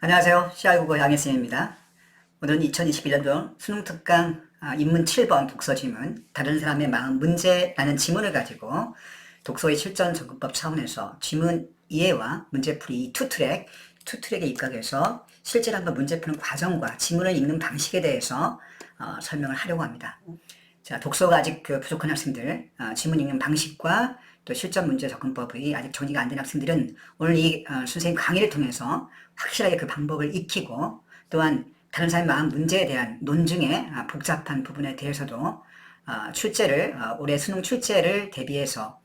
안녕하세요. CR국어 양혜쌤입니다. 오늘은 2021년도 수능특강 인문 7번 독서 지문, 다른 사람의 마음 문제라는 지문을 가지고 독서의 실전 접근법 차원에서 지문 이해와 문제풀이 투트랙에 입각해서 실제로 한번 문제 푸는 과정과 지문을 읽는 방식에 대해서 설명을 하려고 합니다. 자, 독서가 아직 부족한 학생들, 지문 읽는 방식과 또 실전 문제 접근법이 아직 정리가 안 된 학생들은 오늘 이 선생님 강의를 통해서 확실하게 그 방법을 익히고, 또한 다른 사람의 마음 문제에 대한 논증의 복잡한 부분에 대해서도 올해 수능 출제를 대비해서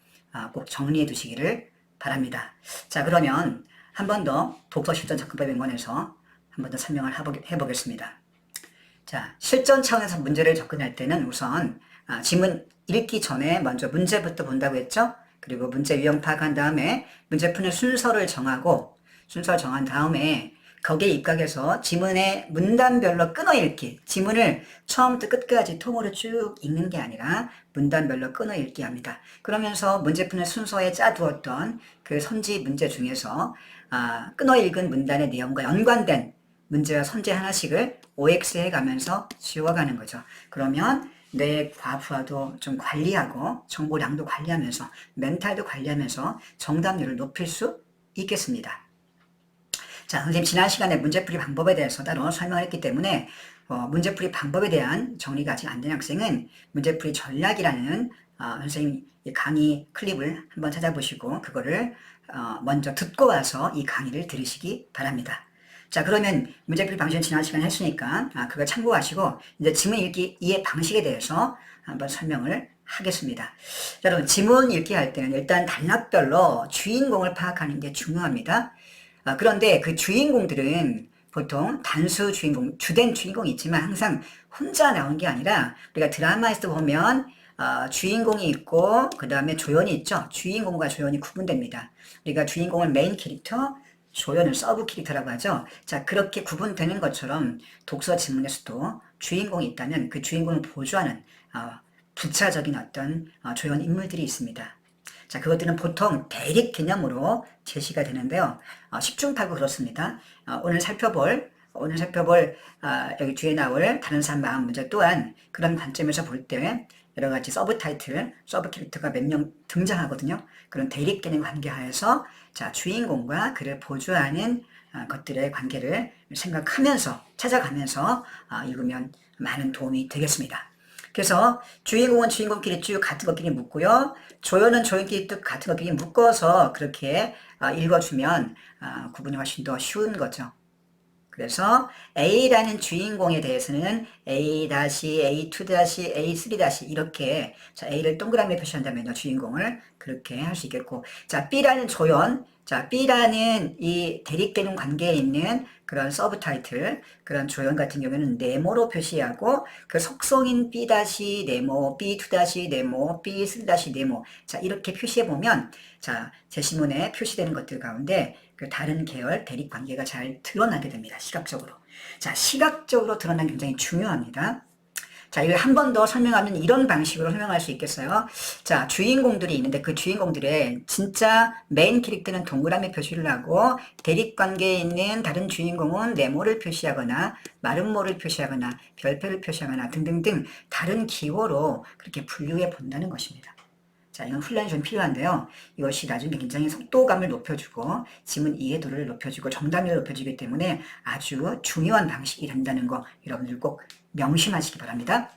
꼭 정리해 두시기를 바랍니다. 자, 그러면 한 번 더 독서 실전 접근법에 관해서 한 번 더 설명을 해보겠습니다. 자, 실전 차원에서 문제를 접근할 때는 우선 지문 읽기 전에 먼저 문제부터 본다고 했죠? 그리고 문제 유형 파악한 다음에 문제 푸는 순서를 정한 다음에 거기에 입각해서 지문의 문단별로 끊어 읽기, 지문을 처음부터 끝까지 통으로 쭉 읽는 게 아니라 문단별로 끊어 읽기 합니다. 그러면서 문제 푸는 순서에 짜두었던 그 선지 문제 중에서 끊어 읽은 문단의 내용과 연관된 문제와 선지 하나씩을 OX 해가면서 지워가는 거죠. 그러면 뇌의 과부하도 좀 관리하고 정보량도 관리하면서 멘탈도 관리하면서 정답률을 높일 수 있겠습니다. 자, 선생님 지난 시간에 문제풀이 방법에 대해서 따로 설명을 했기 때문에 문제풀이 방법에 대한 정리가 아직 안 된 학생은 문제풀이 전략이라는 선생님 강의 클립을 한번 찾아보시고 그거를 먼저 듣고 와서 이 강의를 들으시기 바랍니다. 자, 그러면 문제풀이 방식은 지난 시간에 했으니까 그걸 참고하시고 이제 지문 읽기 이해 방식에 대해서 한번 설명을 하겠습니다. 자, 여러분 지문 읽기 할 때는 일단 단락별로 주인공을 파악하는 게 중요합니다. 그런데 그 주인공들은 보통 단수 주인공, 주된 주인공이 있지만 항상 혼자 나온 게 아니라 우리가 드라마에서 보면 주인공이 있고 그 다음에 조연이 있죠. 주인공과 조연이 구분됩니다. 우리가 주인공을 메인 캐릭터, 조연을 서브 캐릭터라고 하죠. 자, 그렇게 구분되는 것처럼 독서 지문에서도 주인공이 있다면 그 주인공을 보조하는 부차적인 어떤 조연 인물들이 있습니다. 자, 그것들은 보통 대립 개념으로 제시가 되는데요. 십중팔구 그렇습니다. 오늘 살펴볼 여기 뒤에 나올 다른 사람 마음 문제 또한 그런 관점에서 볼 때 여러 가지 서브 캐릭터가 몇 명 등장하거든요. 그런 대립 개념 관계하에서 자, 주인공과 그를 보조하는 것들의 관계를 생각하면서 찾아가면서 읽으면 많은 도움이 되겠습니다. 그래서 주인공은 주인공끼리 쭉 같은 것끼리 묶고요. 조연은 조연끼리 또 같은 것끼리 묶어서 그렇게 읽어주면 구분이 훨씬 더 쉬운 거죠. 그래서 A라는 주인공에 대해서는 A-, A2-, A3- 이렇게 자, A를 동그라미에 표시한다면요. 주인공을 그렇게 할 수 있겠고 자, B라는 조연, 자, B라는 이 대립되는 관계에 있는 그런 서브타이틀, 그런 조연 같은 경우에는 네모로 표시하고 그 속성인 B-네모, B2-네모, B3-네모 자, 이렇게 표시해 보면 자, 제시문에 표시되는 것들 가운데 그 다른 계열 대립 관계가 잘 드러나게 됩니다. 시각적으로. 자, 시각적으로 드러나는 게 굉장히 중요합니다. 자, 이걸 한 번 더 설명하면 이런 방식으로 설명할 수 있겠어요. 자, 주인공들이 있는데 그 주인공들의 진짜 메인 캐릭터는 동그라미 표시를 하고 대립 관계에 있는 다른 주인공은 네모를 표시하거나 마름모를 표시하거나 별표를 표시하거나 등등등 다른 기호로 그렇게 분류해 본다는 것입니다. 자, 이건 훈련이 좀 필요한데요. 이것이 나중에 굉장히 속도감을 높여주고 지문 이해도를 높여주고 정답률을 높여주기 때문에 아주 중요한 방식이 된다는 거 여러분들 꼭 명심하시기 바랍니다.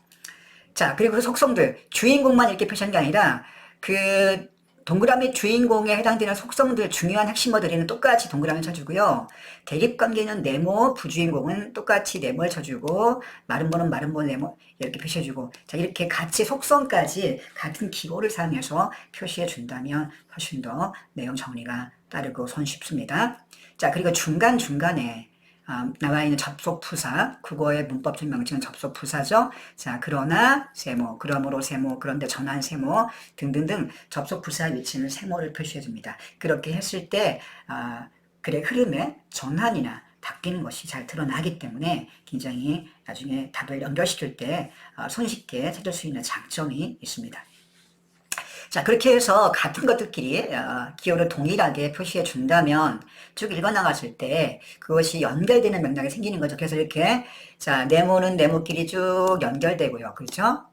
자, 그리고 그 속성들, 주인공만 이렇게 표시한 게 아니라 그 동그라미 주인공에 해당되는 속성들, 중요한 핵심어들에는 똑같이 동그라미 쳐주고요. 대립관계는 네모, 부주인공은 똑같이 네모를 쳐주고 마름모는 마름모, 네모 이렇게 표시해주고 자, 이렇게 같이 속성까지 같은 기호를 사용해서 표시해 준다면 훨씬 더 내용 정리가 빠르고 손쉽습니다. 자, 그리고 중간중간에 나와 있는 접속부사, 국어의 문법적 명칭은 접속부사죠. 자, 그러나 세모, 그러므로 세모, 그런데 전환 세모 등등등 접속부사 위치는 세모를 표시해 줍니다. 그렇게 했을 때 글의 흐름에 전환이나 바뀌는 것이 잘 드러나기 때문에 굉장히 나중에 답을 연결시킬 때 손쉽게 찾을 수 있는 장점이 있습니다. 자, 그렇게 해서 같은 것들끼리 기호를 동일하게 표시해 준다면 쭉 읽어 나갔을 때 그것이 연결되는 맥락이 생기는 거죠. 그래서 이렇게 자, 네모는 네모끼리 쭉 연결되고요. 그렇죠?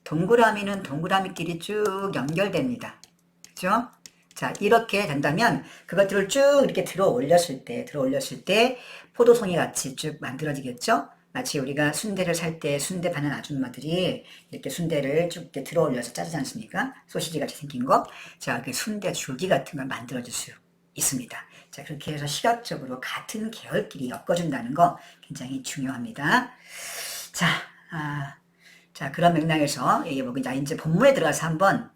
동그라미는 동그라미끼리 쭉 연결됩니다. 그렇죠? 자, 이렇게 된다면 그것들을 쭉 이렇게 들어 올렸을 때 포도송이 같이 쭉 만들어지겠죠? 마치 우리가 순대를 살 때 순대 파는 아줌마들이 이렇게 순대를 쭉 이렇게 들어 올려서 짜지 않습니까? 소시지 같이 생긴 거. 자, 그 순대 줄기 같은 걸 만들어줄 수 있습니다. 자, 그렇게 해서 시각적으로 같은 계열끼리 엮어준다는 거 굉장히 중요합니다. 자, 자, 그런 맥락에서 이제 본문에 들어가서 한번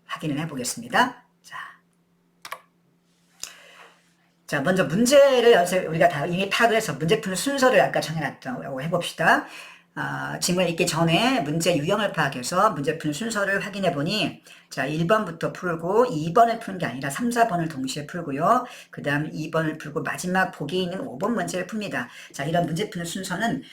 확인을 해보겠습니다. 자, 먼저 문제를 우리가 다 이미 파악을 해서 문제 푸는 순서를 아까 정해놨다고 해봅시다. 질문 읽기 전에 문제 유형을 파악해서 문제 푸는 순서를 확인해 보니, 자, 1번부터 풀고 2번을 푸는 게 아니라 3, 4번을 동시에 풀고요. 그 다음 2번을 풀고 마지막 보기에 있는 5번 문제를 풉니다. 자, 이런 문제 푸는 순서는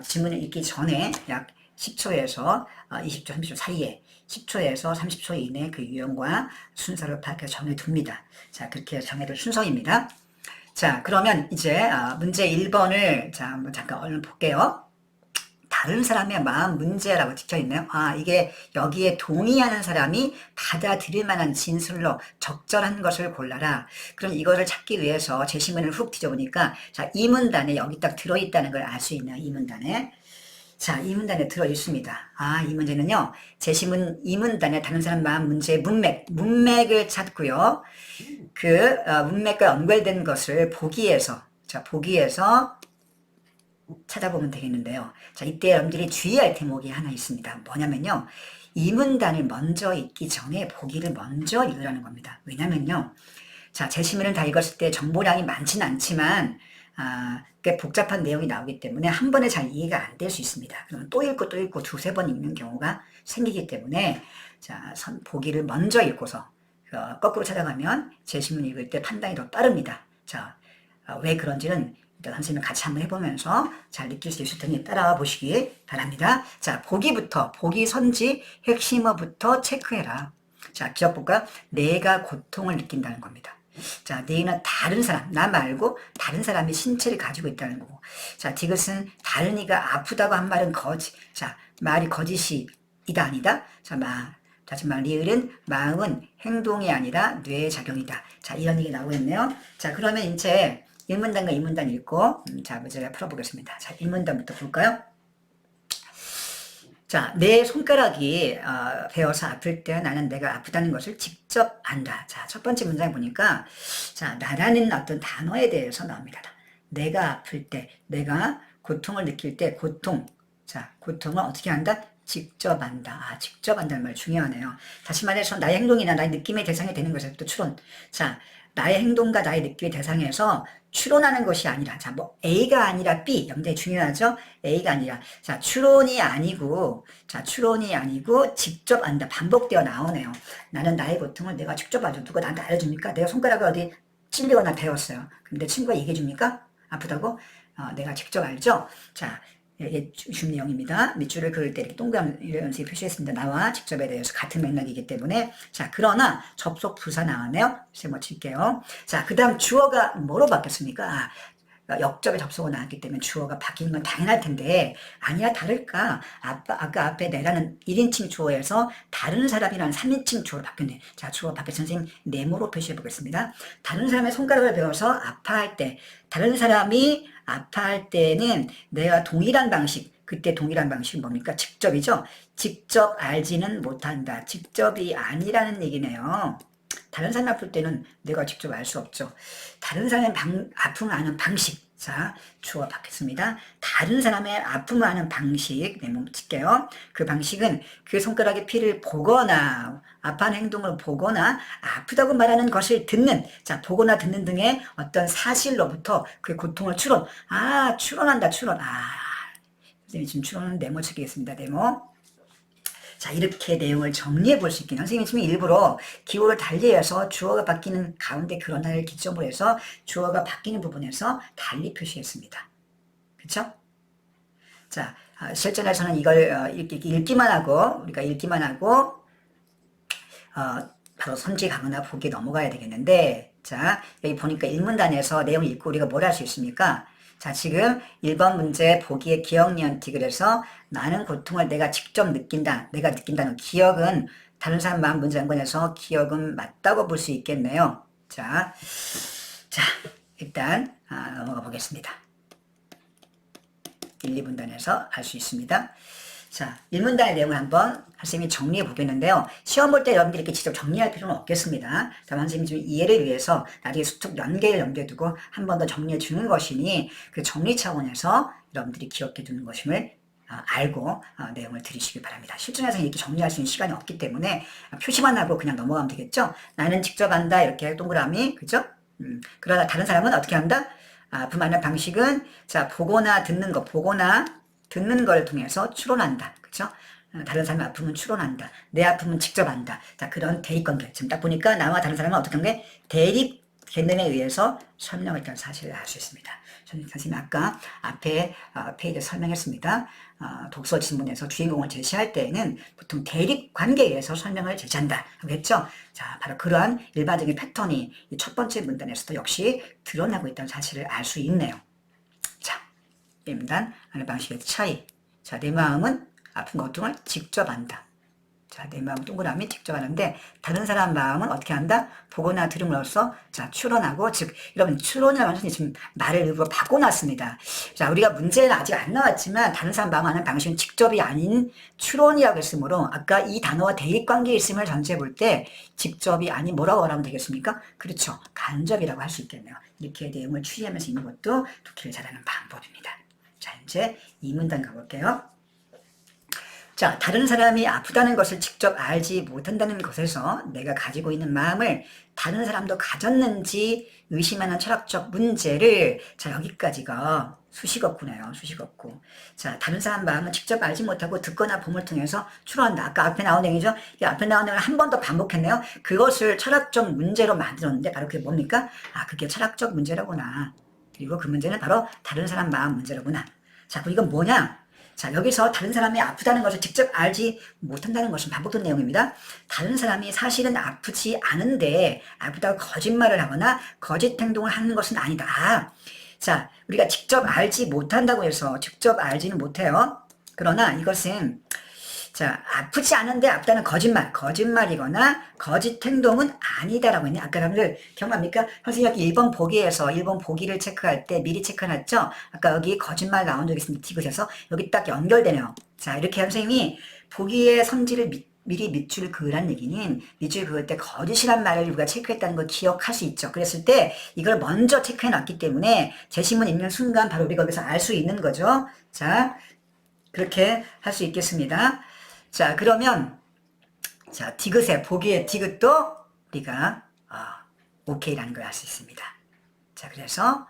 질문을 읽기 전에 약 10초에서 20초, 30초 사이에 10초에서 30초 이내 그 유형과 순서를 파악해서 정해둡니다. 자, 그렇게 정해둘 순서입니다. 자, 그러면 이제 문제 1번을 자, 한번 잠깐 얼른 볼게요. 다른 사람의 마음 문제라고 찍혀있네요. 이게 여기에 동의하는 사람이 받아들일 만한 진술로 적절한 것을 골라라. 그럼 이거를 찾기 위해서 제시문을 훅 뒤져보니까 자, 이 문단에 여기 딱 들어있다는 걸 알 수 있네요. 이 문단에. 자, 이 문단에 들어있습니다. 이 문제는요, 제시문 이 문단에 다른 사람 마음 문제의 문맥을 찾고요. 그 문맥과 연결된 것을 보기에서 찾아보면 되겠는데요. 자, 이때 여러분들이 주의할 대목이 하나 있습니다. 뭐냐면요, 이 문단을 먼저 읽기 전에 보기를 먼저 읽으라는 겁니다. 왜냐면요, 자, 제시문을 다 읽었을 때 정보량이 많지는 않지만 꽤 복잡한 내용이 나오기 때문에 한 번에 잘 이해가 안 될 수 있습니다. 그러면 또 읽고 두세 번 읽는 경우가 생기기 때문에 자, 보기를 먼저 읽고서 거꾸로 찾아가면 제시문 읽을 때 판단이 더 빠릅니다. 자, 왜 그런지는 일단 선생님 같이 한번 해보면서 잘 느낄 수 있을 테니 따라와 보시기 바랍니다. 자, 보기 선지 핵심어부터 체크해라. 자, 기억볼까? 내가 고통을 느낀다는 겁니다. 자, 너희는 다른 사람, 나 말고 다른 사람이 신체를 가지고 있다는 거고. 자, 디귿은 다른 이가 아프다고 한 말은 거짓. 자, 말이 거짓이 이다 아니다. 자, 다시 말 리을은 마음은 행동이 아니라 뇌의 작용이다. 자, 이런 얘기 나오고 있네요. 자, 그러면 이제 1문단과 2문단 읽고 자, 문제를 풀어보겠습니다. 자, 1문단부터 볼까요? 자, 내 손가락이 베어서 아플 때 나는 내가 아프다는 것을 직접 안다. 자, 첫 번째 문장 보니까 자, 나라는 어떤 단어에 대해서 나옵니다. 내가 아플 때, 내가 고통을 느낄 때 자, 고통을 어떻게 한다? 직접 안다. 직접 안다는 말 중요하네요. 다시 말해서 나의 행동이나 나의 느낌의 대상이 되는 것에서부터 추론. 자, 나의 행동과 나의 느낌의 대상에서 추론하는 것이 아니라, 자, 뭐, A가 아니라 B, 굉장히 중요하죠? A가 아니라, 자, 추론이 아니고, 직접 안다. 반복되어 나오네요. 나는 나의 고통을 내가 직접 알죠. 누가 나한테 알려줍니까? 내가 손가락을 어디 찔리거나 베었어요. 근데 친구가 얘기해줍니까? 아프다고? 내가 직접 알죠? 자, 이게 쉬운 내용입니다. 밑줄을 그을 때 이렇게 동그라미 연습 표시했습니다. 나와 직접에 대해서 같은 맥락이기 때문에. 자, 그러나 접속 부사 나왔네요. 세모 칠게요. 자, 그 다음 주어가 뭐로 바뀌었습니까? 역접에 접속어 나왔기 때문에 주어가 바뀌는 건 당연할 텐데, 아니야, 다를까? 아까 앞에 내라는 1인칭 주어에서 다른 사람이라는 3인칭 주어로 바뀌었네. 자, 주어 바뀌어서 선생님 네모로 표시해 보겠습니다. 다른 사람의 손가락을 베어서 아파할 때, 다른 사람이 아파할 때는 내가 동일한 방식, 그때 동일한 방식이 뭡니까? 직접이죠? 직접 알지는 못한다. 직접이 아니라는 얘기네요. 다른 사람이 아플 때는 내가 직접 알 수 없죠. 다른 사람의 아픔을 아는 방식. 자, 주어 바뀌었습니다. 다른 사람의 아픔을 아는 방식. 네모 칠게요. 그 방식은 그 손가락의 피를 보거나 아파하는 행동을 보거나 아프다고 말하는 것을 듣는, 자, 보거나 듣는 등의 어떤 사실로부터 그 고통을 추론한다. 선생님 지금 추론은 네모 치겠습니다. 네모. 자, 이렇게 내용을 정리해 볼 수 있긴 선생님이 지금 일부러 기호를 달리해서 주어가 바뀌는 가운데 그러나를 기점으로 해서 주어가 바뀌는 부분에서 달리 표시했습니다. 그쵸? 자, 실전에서는 이걸 우리가 읽기만 하고 바로 선지 강은하 보기에 넘어가야 되겠는데, 자, 여기 보니까 일문단에서 내용을 읽고 우리가 뭘 할 수 있습니까? 자, 지금 1번 문제 보기에 기억 니언티 그래서 많은 고통을 내가 직접 느낀다. 내가 느낀다는 기억은 다른 사람 마음 문제 연관해서 기억은 맞다고 볼 수 있겠네요. 자, 일단 넘어가 보겠습니다. 1, 2문단에서 알 수 있습니다. 자, 1문단의 내용을 한번 선생님이 정리해 보겠는데요. 시험 볼 때 여러분들이 이렇게 직접 정리할 필요는 없겠습니다. 다만 선생님이 좀 이해를 위해서 나중에 수특 연계를 염두에 두고 한 번 더 정리해 주는 것이니 그 정리 차원에서 여러분들이 기억해 두는 것임을 알고 내용을 들으시기 바랍니다. 실전에서 이렇게 정리할 수 있는 시간이 없기 때문에 표시만 하고 그냥 넘어가면 되겠죠. 나는 직접 한다 이렇게 동그라미 그죠? 그러나 다른 사람은 어떻게 한다? 아픔하는 방식은 자 보거나 듣는 거 보거나 듣는 걸 통해서 추론한다. 그죠? 다른 사람의 아픔은 추론한다. 내 아픔은 직접 한다. 자, 그런 대립관계. 지금 딱 보니까 나와 다른 사람은 어떻게 한 게 대립 개념에 의해서 설명을 했다는 사실을 알 수 있습니다. 선생님 아까 앞에 페이지에 설명했습니다. 독서 지문에서 주인공을 제시할 때에는 보통 대립 관계에 의해서 설명을 제시한다. 그랬죠? 자, 바로 그러한 일반적인 패턴이 이 첫 번째 문단에서도 역시 드러나고 있다는 사실을 알 수 있네요. 자, 1문단 하는 방식의 차이. 자, 내 마음은 아픈 고통을 직접 안다. 자, 내 마음 동그라미 직접 하는데 다른 사람 마음은 어떻게 한다? 보거나 들음으로써 자 추론하고 즉 여러분 추론을 완전히 지금 말을 일부러 바꿔놨습니다. 자, 우리가 문제는 아직 안 나왔지만 다른 사람 마음 하는 방식은 직접이 아닌 추론이라고 했으므로 아까 이 단어와 대립관계에 있음을 전제해 볼 때 직접이 아닌 뭐라고 말하면 되겠습니까? 그렇죠. 간접이라고 할 수 있겠네요. 이렇게 내용을 추리하면서 있는 것도 독해를 잘하는 방법입니다. 자, 이제 2문단 가볼게요. 자, 다른 사람이 아프다는 것을 직접 알지 못한다는 것에서 내가 가지고 있는 마음을 다른 사람도 가졌는지 의심하는 철학적 문제를 자, 여기까지가 수식어구네요. 수식어구. 자, 다른 사람 마음을 직접 알지 못하고 듣거나 봄을 통해서 추론한다. 아까 앞에 나온 내용이죠. 이 앞에 나온 내용을 한 번 더 반복했네요. 그것을 철학적 문제로 만들었는데 바로 그게 뭡니까? 그게 철학적 문제라구나. 그리고 그 문제는 바로 다른 사람 마음 문제로구나. 자, 그럼 이건 뭐냐? 자, 여기서 다른 사람이 아프다는 것을 직접 알지 못한다는 것은 반복된 내용입니다. 다른 사람이 사실은 아프지 않은데 아프다고 거짓말을 하거나 거짓 행동을 하는 것은 아니다. 자, 우리가 직접 알지 못한다고 해서 직접 알지는 못해요. 그러나 이것은 자, 아프지 않은데 아프다는 거짓말이거나 거짓 행동은 아니다라고 했네. 아까 여러분들 기억납니까? 선생님 여기 1번 보기에서 1번 보기를 체크할 때 미리 체크해놨죠? 아까 여기 거짓말 나온 적이 있습니다. 디귿에서 여기 딱 연결되네요. 자, 이렇게 선생님이 보기의 성질을 미리 밑줄 그으란 얘기는 밑줄 그을 때 거짓이란 말을 우리가 체크했다는 걸 기억할 수 있죠. 그랬을 때 이걸 먼저 체크해놨기 때문에 제시문 읽는 순간 바로 우리가 여기서 알 수 있는 거죠. 자, 그렇게 할 수 있겠습니다. 자, 그러면 자 디귿에 보기의 디귿도 우리가 오케이라는 걸 알 수 있습니다. 자, 그래서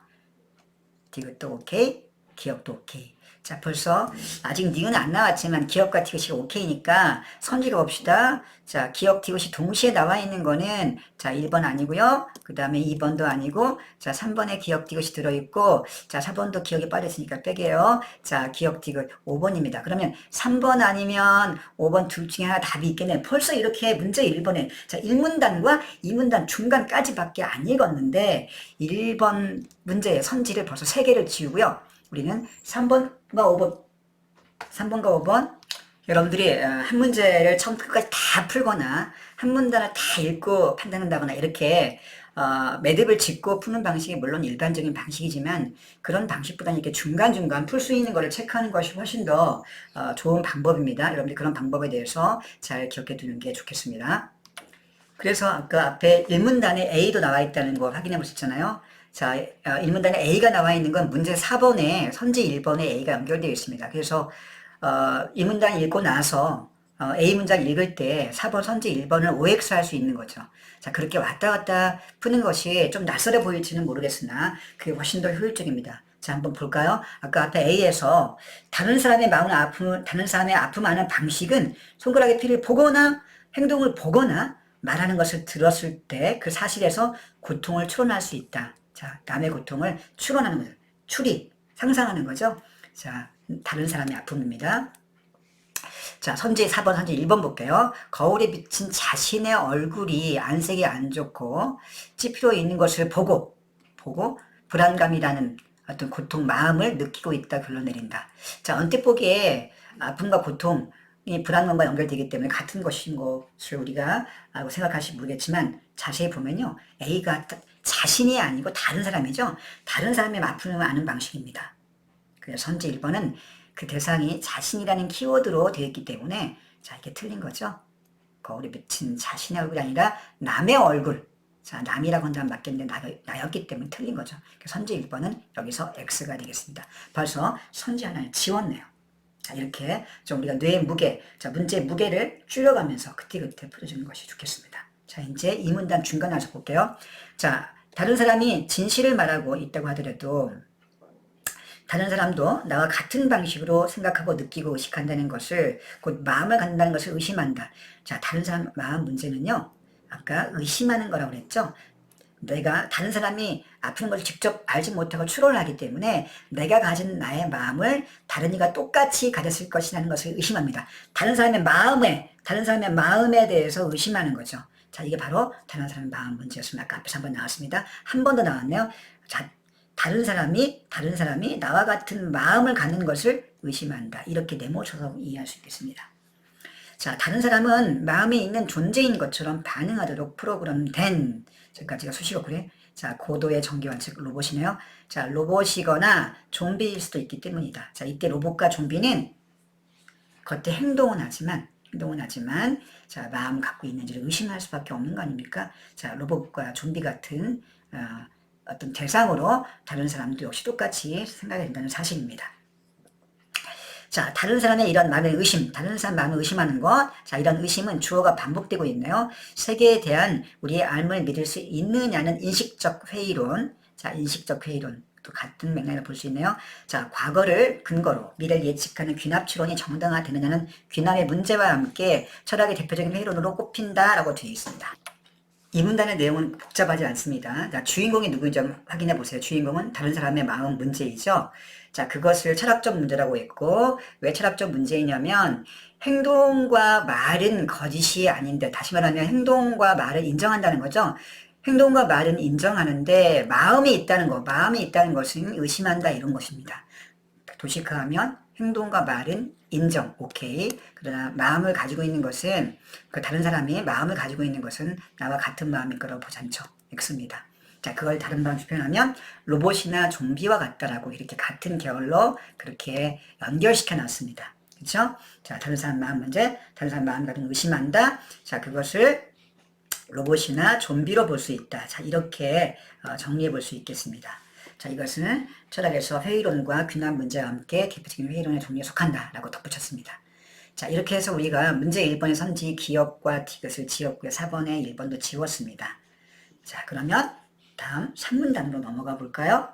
디귿도 오케이, 기억도 오케이. 자, 벌써 아직 니은 안 나왔지만 기억과 디귿이 오케이니까 선지가 봅시다. 자, 기억 디귿이 동시에 나와 있는 거는 자 1번 아니고요. 그 다음에 2번도 아니고 자 3번에 기억 디귿이 들어있고 자 4번도 기억이 빠졌으니까 빼게요. 자, 기억 디귿 5번입니다. 그러면 3번 아니면 5번 둘 중에 하나 답이 있겠네요. 벌써 이렇게 문제 1번에 자 1문단과 2문단 중간까지밖에 안 읽었는데 1번 문제의 선지를 벌써 3개를 지우고요. 우리는 3번과 5번 여러분들이 한 문제를 처음부터 끝까지 다 풀거나 한 문단을 다 읽고 판단한다거나 이렇게 매듭을 짓고 푸는 방식이 물론 일반적인 방식이지만 그런 방식보다는 이렇게 중간중간 풀 수 있는 거를 체크하는 것이 훨씬 더 좋은 방법입니다. 여러분들 그런 방법에 대해서 잘 기억해 두는 게 좋겠습니다. 그래서 아까 앞에 1문단에 A도 나와 있다는 거 확인해 보셨잖아요. 자, 1문단에 A가 나와 있는 건 문제 4번에 선지 1번에 A가 연결되어 있습니다. 그래서 1문단 읽고 나서 A 문장 읽을 때 4번 선지 1번을 OX 할 수 있는 거죠. 자, 그렇게 왔다 갔다 푸는 것이 좀 낯설어 보일지는 모르겠으나 그게 훨씬 더 효율적입니다. 자, 한번 볼까요? 아까 앞에 A에서 다른 사람의 다른 사람의 아픔하는 방식은 손가락의 피를 보거나 행동을 보거나 말하는 것을 들었을 때 그 사실에서 고통을 추론할 수 있다. 자, 남의 고통을 추론하는 거죠. 추리, 상상하는 거죠. 자, 다른 사람의 아픔입니다. 자, 선지 4번, 선지 1번 볼게요. 거울에 비친 자신의 얼굴이 안색이 안 좋고 찌푸려 있는 것을 보고 불안감이라는 어떤 고통, 마음을 느끼고 있다 결론 내린다. 자, 언뜻 보기에 아픔과 고통이 불안감과 연결되기 때문에 같은 것인 것을 우리가 생각하실지 모르겠지만 자세히 보면요. A가 자신이 아니고 다른 사람이죠. 다른 사람의 아픔을 아는 방식입니다. 그래서 선지 1번은 그 대상이 자신이라는 키워드로 되어 있기 때문에 자, 이게 틀린 거죠. 거울에 비친 자신의 얼굴이 아니라 남의 얼굴. 자, 남이라고 한다면 맞겠는데 나였기 때문에 틀린 거죠. 선지 1번은 여기서 X가 되겠습니다. 벌써 선지 하나를 지웠네요. 자, 이렇게 좀 우리가 뇌의 무게, 자, 문제의 무게를 줄여가면서 그때그때 풀어주는 것이 좋겠습니다. 자, 이제 이 문단 중간 와서 볼게요. 자, 다른 사람이 진실을 말하고 있다고 하더라도 다른 사람도 나와 같은 방식으로 생각하고 느끼고 의식한다는 것을, 곧 마음을 갖는다는 것을 의심한다. 자, 다른 사람 마음 문제는요, 아까 의심하는 거라고 그랬죠. 내가 다른 사람이 아픈 것을 직접 알지 못하고 추론을 하기 때문에 내가 가진 나의 마음을 다른 이가 똑같이 가졌을 것이라는 것을 의심합니다. 다른 사람의 마음에 대해서 의심하는 거죠. 자, 이게 바로 다른 사람의 마음 문제였습니다. 아까 앞에서 한번 나왔습니다. 한 번 더 나왔네요. 자, 다른 사람이 나와 같은 마음을 갖는 것을 의심한다. 이렇게 네모쳐서 이해할 수 있겠습니다. 자, 다른 사람은 마음에 있는 존재인 것처럼 반응하도록 프로그램된, 지금까지가 수식어 그래. 자, 고도의 정교한, 즉 로봇이네요. 자, 로봇이거나 좀비일 수도 있기 때문이다. 자, 이때 로봇과 좀비는 겉에 행동은 하지만 자, 마음 갖고 있는지를 의심할 수밖에 없는 거 아닙니까? 자, 로봇과 좀비 같은 어떤 대상으로 다른 사람도 역시 똑같이 생각이 된다는 사실입니다. 자, 다른 사람의 이런 마음의 의심, 다른 사람 마음을 의심하는 것. 자, 이런 의심은 주어가 반복되고 있네요. 세계에 대한 우리의 알을 믿을 수 있느냐는 인식적 회의론. 자, 인식적 회의론. 또 같은 맥락을 볼 수 있네요. 자, 과거를 근거로 미래를 예측하는 귀납 추론이 정당화되느냐는 귀납의 문제와 함께 철학의 대표적인 회의론으로 꼽힌다라고 되어 있습니다. 이 문단의 내용은 복잡하지 않습니다. 자, 주인공이 누구인지 한번 확인해 보세요. 주인공은 다른 사람의 마음 문제이죠. 자, 그것을 철학적 문제라고 했고, 왜 철학적 문제이냐면 행동과 말은 거짓이 아닌데, 다시 말하면 행동과 말을 인정한다는 거죠. 행동과 말은 인정하는데 마음이 있다는 것은 의심한다, 이런 것입니다. 도식화하면 행동과 말은 인정, 오케이. 그러나 마음을 가지고 있는 것은, 그 다른 사람이 마음을 가지고 있는 것은 나와 같은 마음일 거라고 보지 않죠. X입니다. 자, 그걸 다른 방식으로 표현하면 로봇이나 좀비와 같다라고 이렇게 같은 계열로 그렇게 연결시켜 놨습니다. 그렇죠? 자, 다른 사람 마음 문제, 다른 사람 마음 가지고 의심한다. 자, 그것을 로봇이나 좀비로 볼 수 있다. 자, 이렇게 정리해 볼 수 있겠습니다. 자, 이것은 철학에서 회의론과 귀납 문제와 함께 대표적인 회의론의 종류에 속한다라고 덧붙였습니다. 자, 이렇게 해서 우리가 문제 1번의 선지 기업과 디귿을 지웠고요. 4번의 1번도 지웠습니다. 자, 그러면 다음 3문단으로 넘어가 볼까요?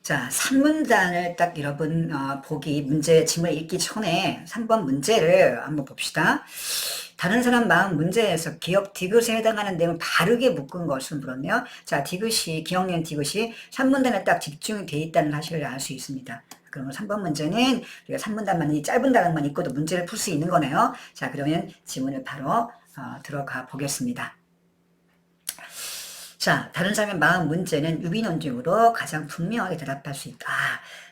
자, 3문단을 딱 여러분 보기, 문제 지문을 읽기 전에 3번 문제를 한번 봅시다. 다른 사람 마음 문제에서 기억 디귿에 해당하는 내용을 바르게 묶은 것을 물었네요. 자, 기억력 디귿이 3문단에 딱 집중되어 있다는 사실을 알 수 있습니다. 그러면 3번 문제는 우리가 3문단만, 이 짧은 단락만 읽고도 문제를 풀 수 있는 거네요. 자, 그러면 지문을 바로 들어가 보겠습니다. 자, 다른 사람의 마음 문제는 유비논증으로 가장 분명하게 대답할 수 있다.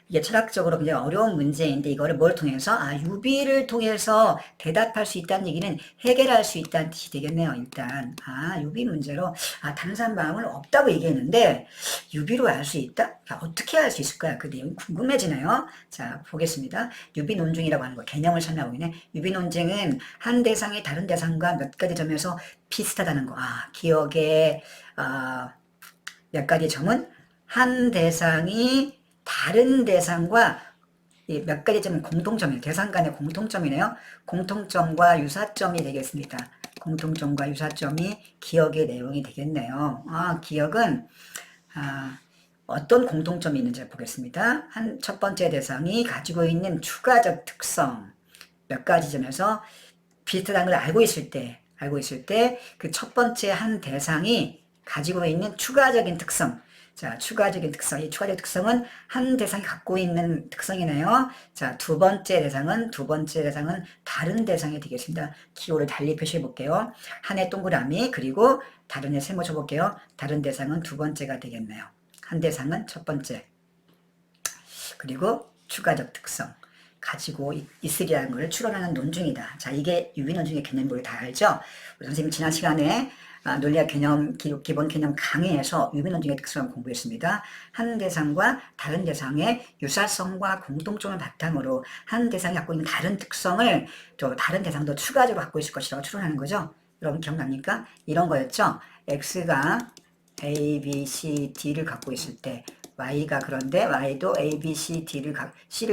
이게 철학적으로 굉장히 어려운 문제인데 이거를 뭘 통해서? 유비를 통해서 대답할 수 있다는 얘기는 해결할 수 있다는 뜻이 되겠네요. 일단 유비 문제로 다른 사람 마음은 없다고 얘기했는데 유비로 알 수 있다? 자, 어떻게 알 수 있을까요? 그 내용이 궁금해지네요. 자, 보겠습니다. 유비 논증이라고 하는 거 개념을 설명하고 있네. 유비 논증은 한 대상이 다른 대상과 몇 가지 점에서 비슷하다는 거. 기억의 몇 가지 점은 한 대상이 다른 대상과 몇 가지 점 공통점이에요. 대상 간의 공통점이네요. 공통점과 유사점이 되겠습니다. 공통점과 유사점이 기억의 내용이 되겠네요. 기억은 어떤 공통점이 있는지 보겠습니다. 첫 번째 대상이 가지고 있는 추가적 특성, 몇 가지 점에서 비슷한 걸 알고 있을 때 그 첫 번째 한 대상이 가지고 있는 추가적인 특성, 자, 추가적인 특성. 이 추가적 특성은 한 대상이 갖고 있는 특성이네요. 자, 두 번째 대상은 다른 대상이 되겠습니다. 기호를 달리 표시해 볼게요. 한의 동그라미, 그리고 다른 애 세모 쳐볼게요. 다른 대상은 두 번째가 되겠네요. 한 대상은 첫 번째. 그리고 추가적 특성. 가지고 있으리라는 걸 추론하는 논증이다. 자, 이게 유비논증의 개념을 다 알죠? 우리 선생님 지난 시간에 논리학 개념, 기본 개념 강의에서 유비논증의 특성을 공부했습니다. 한 대상과 다른 대상의 유사성과 공통점을 바탕으로 한 대상이 갖고 있는 다른 특성을 또 다른 대상도 추가적으로 갖고 있을 것이라고 추론하는 거죠. 여러분 기억납니까? 이런 거였죠. X가 A, B, C, D를 갖고 있을 때 Y가 그런데 Y도 A, B, C, C를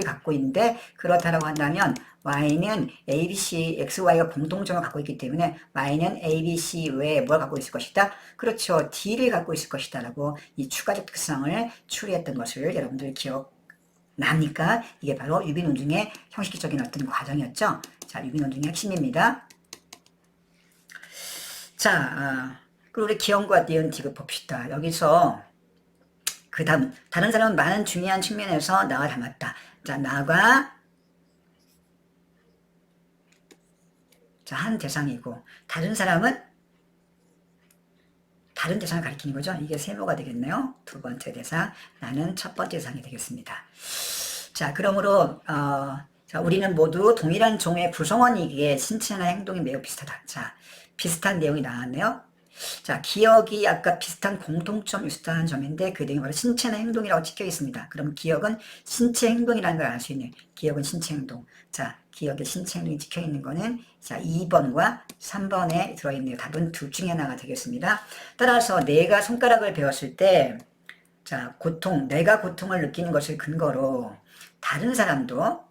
갖고 있는데 그렇다라고 한다면 Y는 A, B, C, X, Y가 공통점을 갖고 있기 때문에 Y는 A, B, C 외에 뭘 갖고 있을 것이다? 그렇죠. D를 갖고 있을 것이다 라고 이 추가적 특성을 추리했던 것을 여러분들 기억납니까? 이게 바로 유비논증의 형식적인 어떤 과정이었죠. 자, 유비논증의 핵심입니다. 자, 그리고 우리 기형과 니은 디귿 봅시다. 여기서 그 다음 다른 사람은 많은 중요한 측면에서 나와 닮았다. 자, 나가 자, 한 대상이고 다른 사람은 다른 대상을 가리키는 거죠. 이게 세모가 되겠네요. 두 번째 대상, 나는 첫 번째 대상이 되겠습니다. 자, 그러므로 자, 우리는 모두 동일한 종의 구성원이기에 신체나 행동이 매우 비슷하다. 자, 비슷한 내용이 나왔네요. 자, 기억이 아까 비슷한 공통점, 유사한 점인데 그 내용이 바로 신체나 행동이라고 찍혀 있습니다. 그럼 기억은 신체 행동이라는 걸 알 수 있는 기억은 신체 행동. 자, 기억에 신체 행동이 찍혀 있는 거는 자, 2번과 3번에 들어있네요. 답은 둘 중에 하나가 되겠습니다. 따라서 내가 손가락을 배웠을 때 자, 내가 고통을 느끼는 것을 근거로 다른 사람도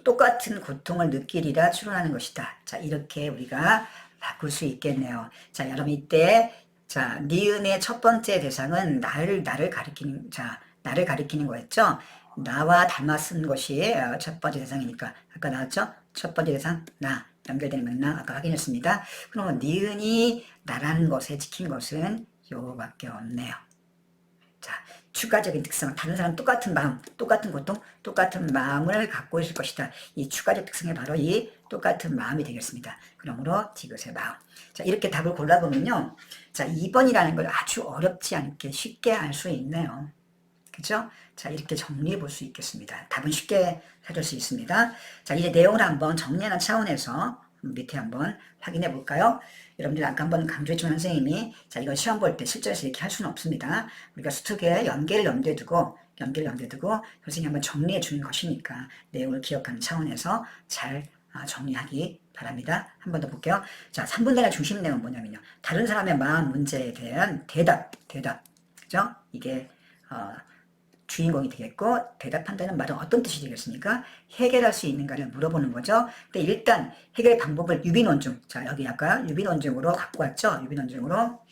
똑같은 고통을 느끼리라 추론하는 것이다. 자, 이렇게 우리가 바꿀 수 있겠네요. 자, 여러분 이때 자, 니은의 첫 번째 대상은 나를 가리키는 거였죠. 나와 닮았은 것이 첫 번째 대상이니까 아까 나왔죠? 첫 번째 대상 나 연결되는 맥락 아까 확인했습니다. 그러면 니은이 나라는 것에 찍힌 것은 요거밖에 없네요. 자, 추가적인 특성, 다른 사람 똑같은 마음, 똑같은 고통, 똑같은 마음을 갖고 있을 것이다. 이 추가적 특성이 바로 이 똑같은 마음이 되겠습니다. 그러므로 디귿의 마음. 자, 이렇게 답을 골라보면요. 자, 2번이라는 걸 아주 어렵지 않게 쉽게 알 수 있네요. 그죠? 자, 이렇게 정리해 볼 수 있겠습니다. 답은 쉽게 찾을 수 있습니다. 자, 이제 내용을 한번 정리하는 차원에서 밑에 한번 확인해 볼까요? 여러분들 아까 한번 강조했지만 선생님이 자, 이건 시험 볼 때 실전에서 이렇게 할 수는 없습니다. 우리가 수특의 연계를 염두에 두고 선생님이 한번 정리해 주는 것이니까 내용을 기억하는 차원에서 잘 정리하기 바랍니다. 한 번 더 볼게요. 자, 3분단의 중심 내용은 뭐냐면요. 다른 사람의 마음 문제에 대한 대답. 그죠? 이게 주인공이 되겠고 대답한다는 말은 어떤 뜻이 되겠습니까? 해결할 수 있는가를 물어보는 거죠. 근데 일단 해결 방법을 유비논증. 자, 여기 아까 유비논증으로 갖고 왔죠. 유비논증으로.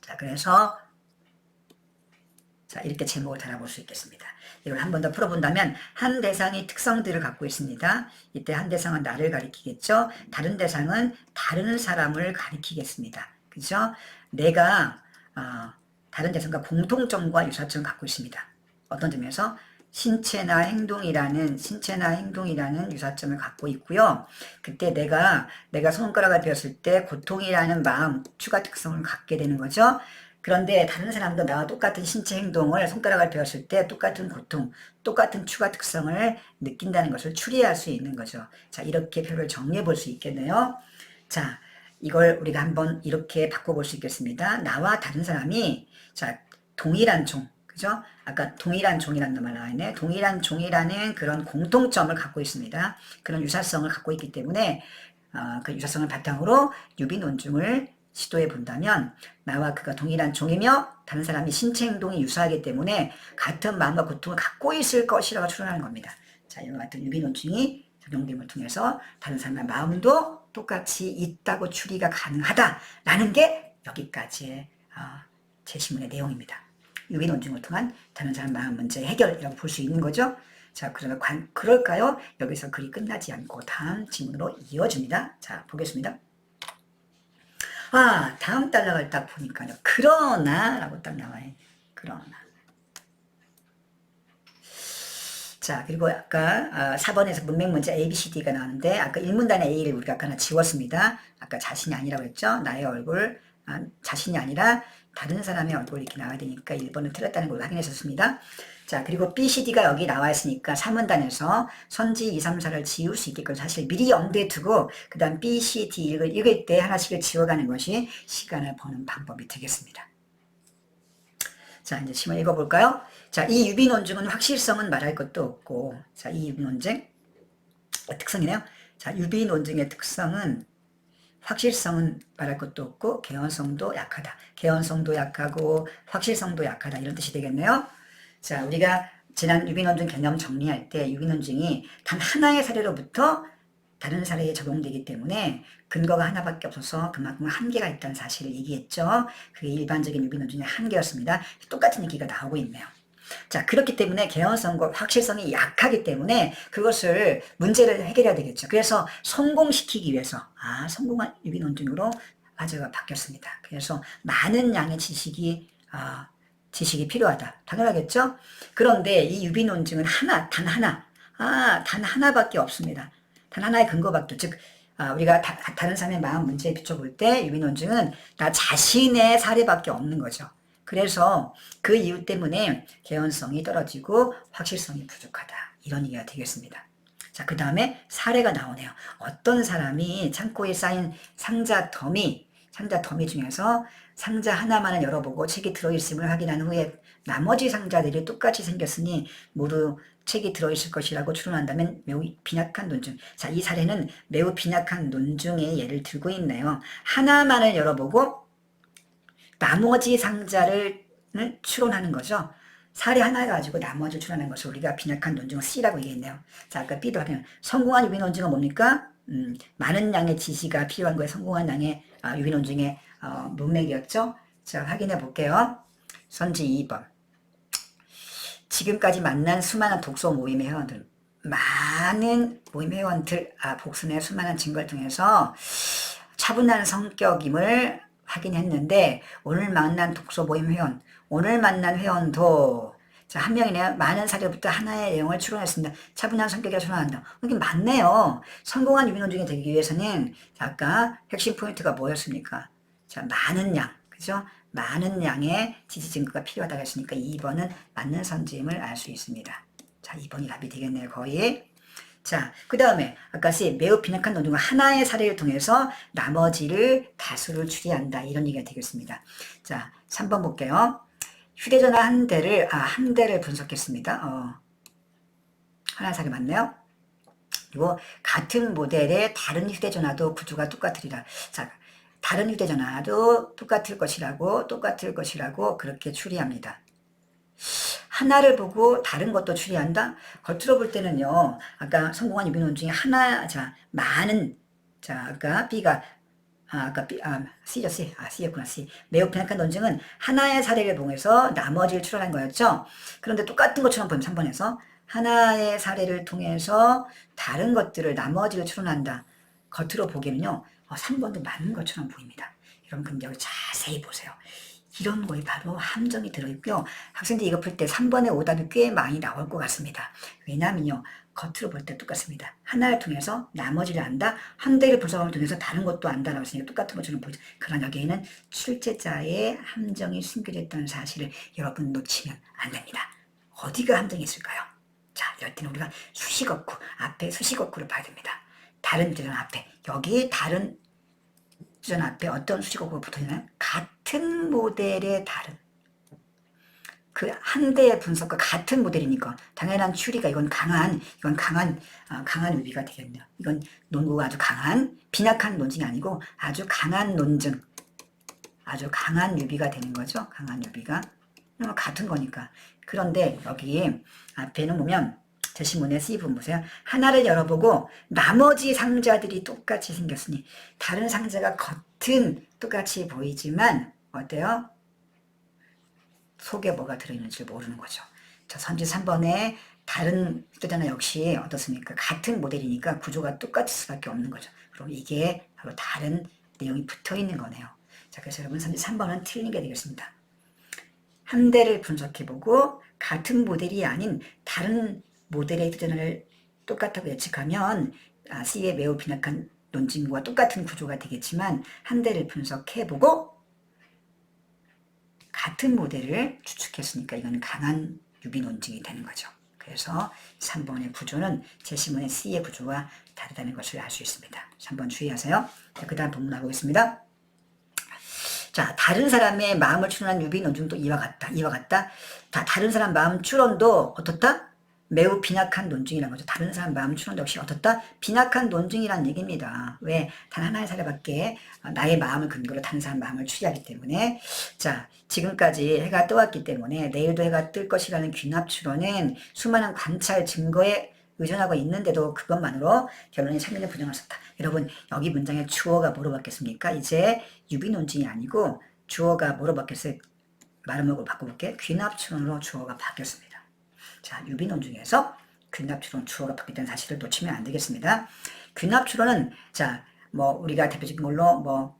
자, 그래서 자, 이렇게 제목을 달아볼 수 있겠습니다. 이걸 한 번 더 풀어본다면 한 대상이 특성들을 갖고 있습니다. 이때 한 대상은 나를 가리키겠죠. 다른 대상은 다른 사람을 가리키겠습니다. 그죠? 내가 다른 대상과 공통점과 유사점을 갖고 있습니다. 어떤 점에서 신체나 행동이라는 유사점을 갖고 있고요. 그때 내가 손가락을 베었을 때 고통이라는 마음, 추가 특성을 갖게 되는 거죠. 그런데 다른 사람도 나와 똑같은 신체 행동을 손가락을 베었을 때 똑같은 고통, 똑같은 추가 특성을 느낀다는 것을 추리할 수 있는 거죠. 자, 이렇게 표를 정리해 볼 수 있겠네요. 자, 이걸 우리가 한번 이렇게 바꿔볼 수 있겠습니다. 나와 다른 사람이 자, 동일한 종, 그죠? 아까 동일한 종이라는 말 나와있네. 동일한 종이라는 그런 공통점을 갖고 있습니다. 그런 유사성을 갖고 있기 때문에 그 유사성을 바탕으로 유비논증을 시도해 본다면 나와 그가 동일한 종이며 다른 사람이 신체 행동이 유사하기 때문에 같은 마음과 고통을 갖고 있을 것이라고 추론하는 겁니다. 자, 이와 같은 유비논증이 적용됨을 통해서 다른 사람의 마음도 똑같이 있다고 추리가 가능하다라는 게 여기까지의 제시문의 내용입니다. 유비논증을 통한 다른 사람 마음 문제 해결이라고 볼 수 있는 거죠. 자, 그럴까요? 여기서 글이 끝나지 않고 다음 지문으로 이어집니다. 자, 보겠습니다. 다음 단락을 딱 보니까요. 그러나 라고 딱 나와요. 그러나. 자, 그리고 아까 4번에서 문맥문제 A, B, C, D가 나오는데 아까 1문단의 A를 우리가 아까 하나 지웠습니다. 아까 자신이 아니라고 했죠. 나의 얼굴, 자신이 아니라 다른 사람의 얼굴 이렇게 나와야 되니까 1번은 틀렸다는 걸 확인했었습니다. 자, 그리고 B, C, D가 여기 나와 있으니까 3문단에서 선지 2, 3, 4를 지울 수 있게끔 사실 미리 염두에 두고 그 다음 B, C, D 읽을 때 하나씩을 지워가는 것이 시간을 버는 방법이 되겠습니다. 자, 이제 시문 읽어볼까요? 자, 이 유비 논증은 확실성은 말할 것도 없고, 자, 이 유비 논증 특성이네요. 자, 유비 논증의 특성은 확실성은 말할 것도 없고 개연성도 약하다. 개연성도 약하고 확실성도 약하다. 이런 뜻이 되겠네요. 자, 우리가 지난 유비 논증 개념 정리할 때 유비 논증이 단 하나의 사례로부터 다른 사례에 적용되기 때문에 근거가 하나밖에 없어서 그만큼 한계가 있다는 사실을 얘기했죠. 그게 일반적인 유비 논증의 한계였습니다. 똑같은 얘기가 나오고 있네요. 자, 그렇기 때문에 개연성과 확실성이 약하기 때문에 그것을 문제를 해결해야 되겠죠. 그래서 성공시키기 위해서 성공한 유비 논증으로 화제가 바뀌었습니다. 그래서 많은 양의 지식이 필요하다. 당연하겠죠? 그런데 이 유비 논증은 단 하나밖에 없습니다. 단 하나의 근거밖에, 즉 우리가 다른 사람의 마음 문제에 비춰볼 때 유비 논증은 나 자신의 사례밖에 없는 거죠. 그래서 그 이유 때문에 개연성이 떨어지고 확실성이 부족하다. 이런 얘기가 되겠습니다. 자, 그 다음에 사례가 나오네요. 어떤 사람이 창고에 쌓인 상자 더미 중에서 상자 하나만을 열어보고 책이 들어있음을 확인한 후에 나머지 상자들이 똑같이 생겼으니 모두 책이 들어있을 것이라고 추론한다면 매우 빈약한 논증. 자, 이 사례는 매우 빈약한 논증의 예를 들고 있네요. 하나만을 열어보고 나머지 상자를 추론하는 거죠. 사례 하나 가지고 나머지를 추론하는 것을 우리가 빈약한 논증을 C라고 얘기했네요. 자, 아까 B도 확인. 성공한 유비 논증은 뭡니까? 많은 양의 지시가 필요한 거에 성공한 양의 유비 논증의 문맥이었죠. 자, 확인해 볼게요. 선지 2번. 지금까지 만난 수많은 독서 모임의 회원들, 많은 모임 회원들, 복순의 수많은 증거를 통해서 차분한 성격임을 확인했는데 오늘 만난 독서 모임 회원, 오늘 만난 회원도 자, 한 명이네요. 많은 사례부터 하나의 내용을 추론했습니다. 차분한 성격이라 추론한다. 이게 맞네요. 성공한 유비 논증이 되기 위해서는 자, 아까 핵심 포인트가 뭐였습니까? 자, 많은 양, 그죠? 많은 양의 지지 증거가 필요하다고 했으니까 2번은 맞는 선지임을 알 수 있습니다. 자, 2번이 답이 되겠네요. 거의. 자, 그 다음에 아까 C 매우 빈약한 논증은 하나의 사례를 통해서 나머지를 다수를 추리한다. 이런 얘기가 되겠습니다. 자, 3번 볼게요. 휴대전화 한 대를 분석했습니다. 하나의 사례 맞네요. 그리고 같은 모델의 다른 휴대전화도 구조가 똑같으리라. 자, 다른 휴대전화도 똑같을 것이라고 그렇게 추리합니다. 하나를 보고 다른 것도 추리한다? 겉으로 볼 때는요, 아까 성공한 유비 논증이 아까 B가, C죠, C. C였구나, C. 매우 빈약한 논증은 하나의 사례를 통해서 나머지를 추론한 거였죠? 그런데 똑같은 것처럼 보면 3번에서 하나의 사례를 통해서 다른 것들을, 나머지를 추론한다. 겉으로 보기에는요, 3번도 맞는 것처럼 보입니다. 여러분, 그럼 여기 자세히 보세요. 이런 거에 바로 함정이 들어있고요. 학생들이 이거 풀 때 3번의 오답이 꽤 많이 나올 것 같습니다. 왜냐하면요. 겉으로 볼 때 똑같습니다. 하나를 통해서 나머지를 안다. 한 대를 분석함을 통해서 다른 것도 안다라고 했으니까 똑같은 것처럼 보이죠. 그러나 여기에는 출제자의 함정이 숨겨져 있다는 사실을 여러분 놓치면 안 됩니다. 어디가 함정이 있을까요? 자, 이럴 때는 우리가 수식어구, 앞에 수식어구를 봐야 됩니다. 다른 휴대전화 앞에, 여기 다른 휴대전화 앞에 어떤 수식어구가 붙어있나요? 같은 모델의 다른, 그 한 대의 분석과 같은 모델이니까 당연한 추리가 이건 강한 유비가 되겠네요. 이건 논구가 아주 강한, 빈약한 논증이 아니고 아주 강한 논증, 아주 강한 유비가 되는 거죠. 강한 유비가. 같은 거니까. 그런데 여기 앞에는 보면 제시문의 C부분 보세요. 하나를 열어보고 나머지 상자들이 똑같이 생겼으니 다른 상자가 겉은 똑같이 보이지만 어때요? 속에 뭐가 들어있는지 모르는 거죠. 자, 선지 3번에 다른 휴대전화 역시 어떻습니까? 같은 모델이니까 구조가 똑같을 수밖에 없는 거죠. 그럼 이게 바로 다른 내용이 붙어 있는 거네요. 자, 그래서 여러분 선지 3번은 틀린 게 되겠습니다. 한 대를 분석해보고 같은 모델이 아닌 다른 모델의 도전을 똑같다고 예측하면 C의 매우 빈약한 논증과 똑같은 구조가 되겠지만 한 대를 분석해보고 같은 모델을 추측했으니까 이건 강한 유비 논증이 되는 거죠. 그래서 3번의 구조는 제시문의 C의 구조와 다르다는 것을 알 수 있습니다. 3번 주의하세요. 그 다음 본문 하고있습니다. 자, 다른 사람의 마음을 추론한 유비 논증도 이와 같다. 다른 사람 마음 추론도 어떻다? 매우 빈약한 논증이라는 거죠. 다른 사람 마음 추론도 역시 어떻다? 빈약한 논증이라는 얘기입니다. 왜? 단 하나의 사례밖에 나의 마음을 근거로 다른 사람 마음을 추리하기 때문에. 자, 지금까지 해가 떠왔기 때문에 내일도 해가 뜰 것이라는 귀납 추론은 수많은 관찰 증거에 의존하고 있는데도 그것만으로 결론이 참여를 부정할 수 없다. 여러분, 여기 문장에 주어가 뭐로 바뀌었습니까? 이제 유비 논증이 아니고 주어가 뭐로 바뀌었어요? 말음으로 바꿔볼게요. 귀납 추론으로 주어가 바뀌었습니다. 자, 유비 논증에서 귀납 추론 주어가 바뀌었다는 사실을 놓치면 안 되겠습니다. 귀납 추론은 자, 뭐 우리가 대표적인 걸로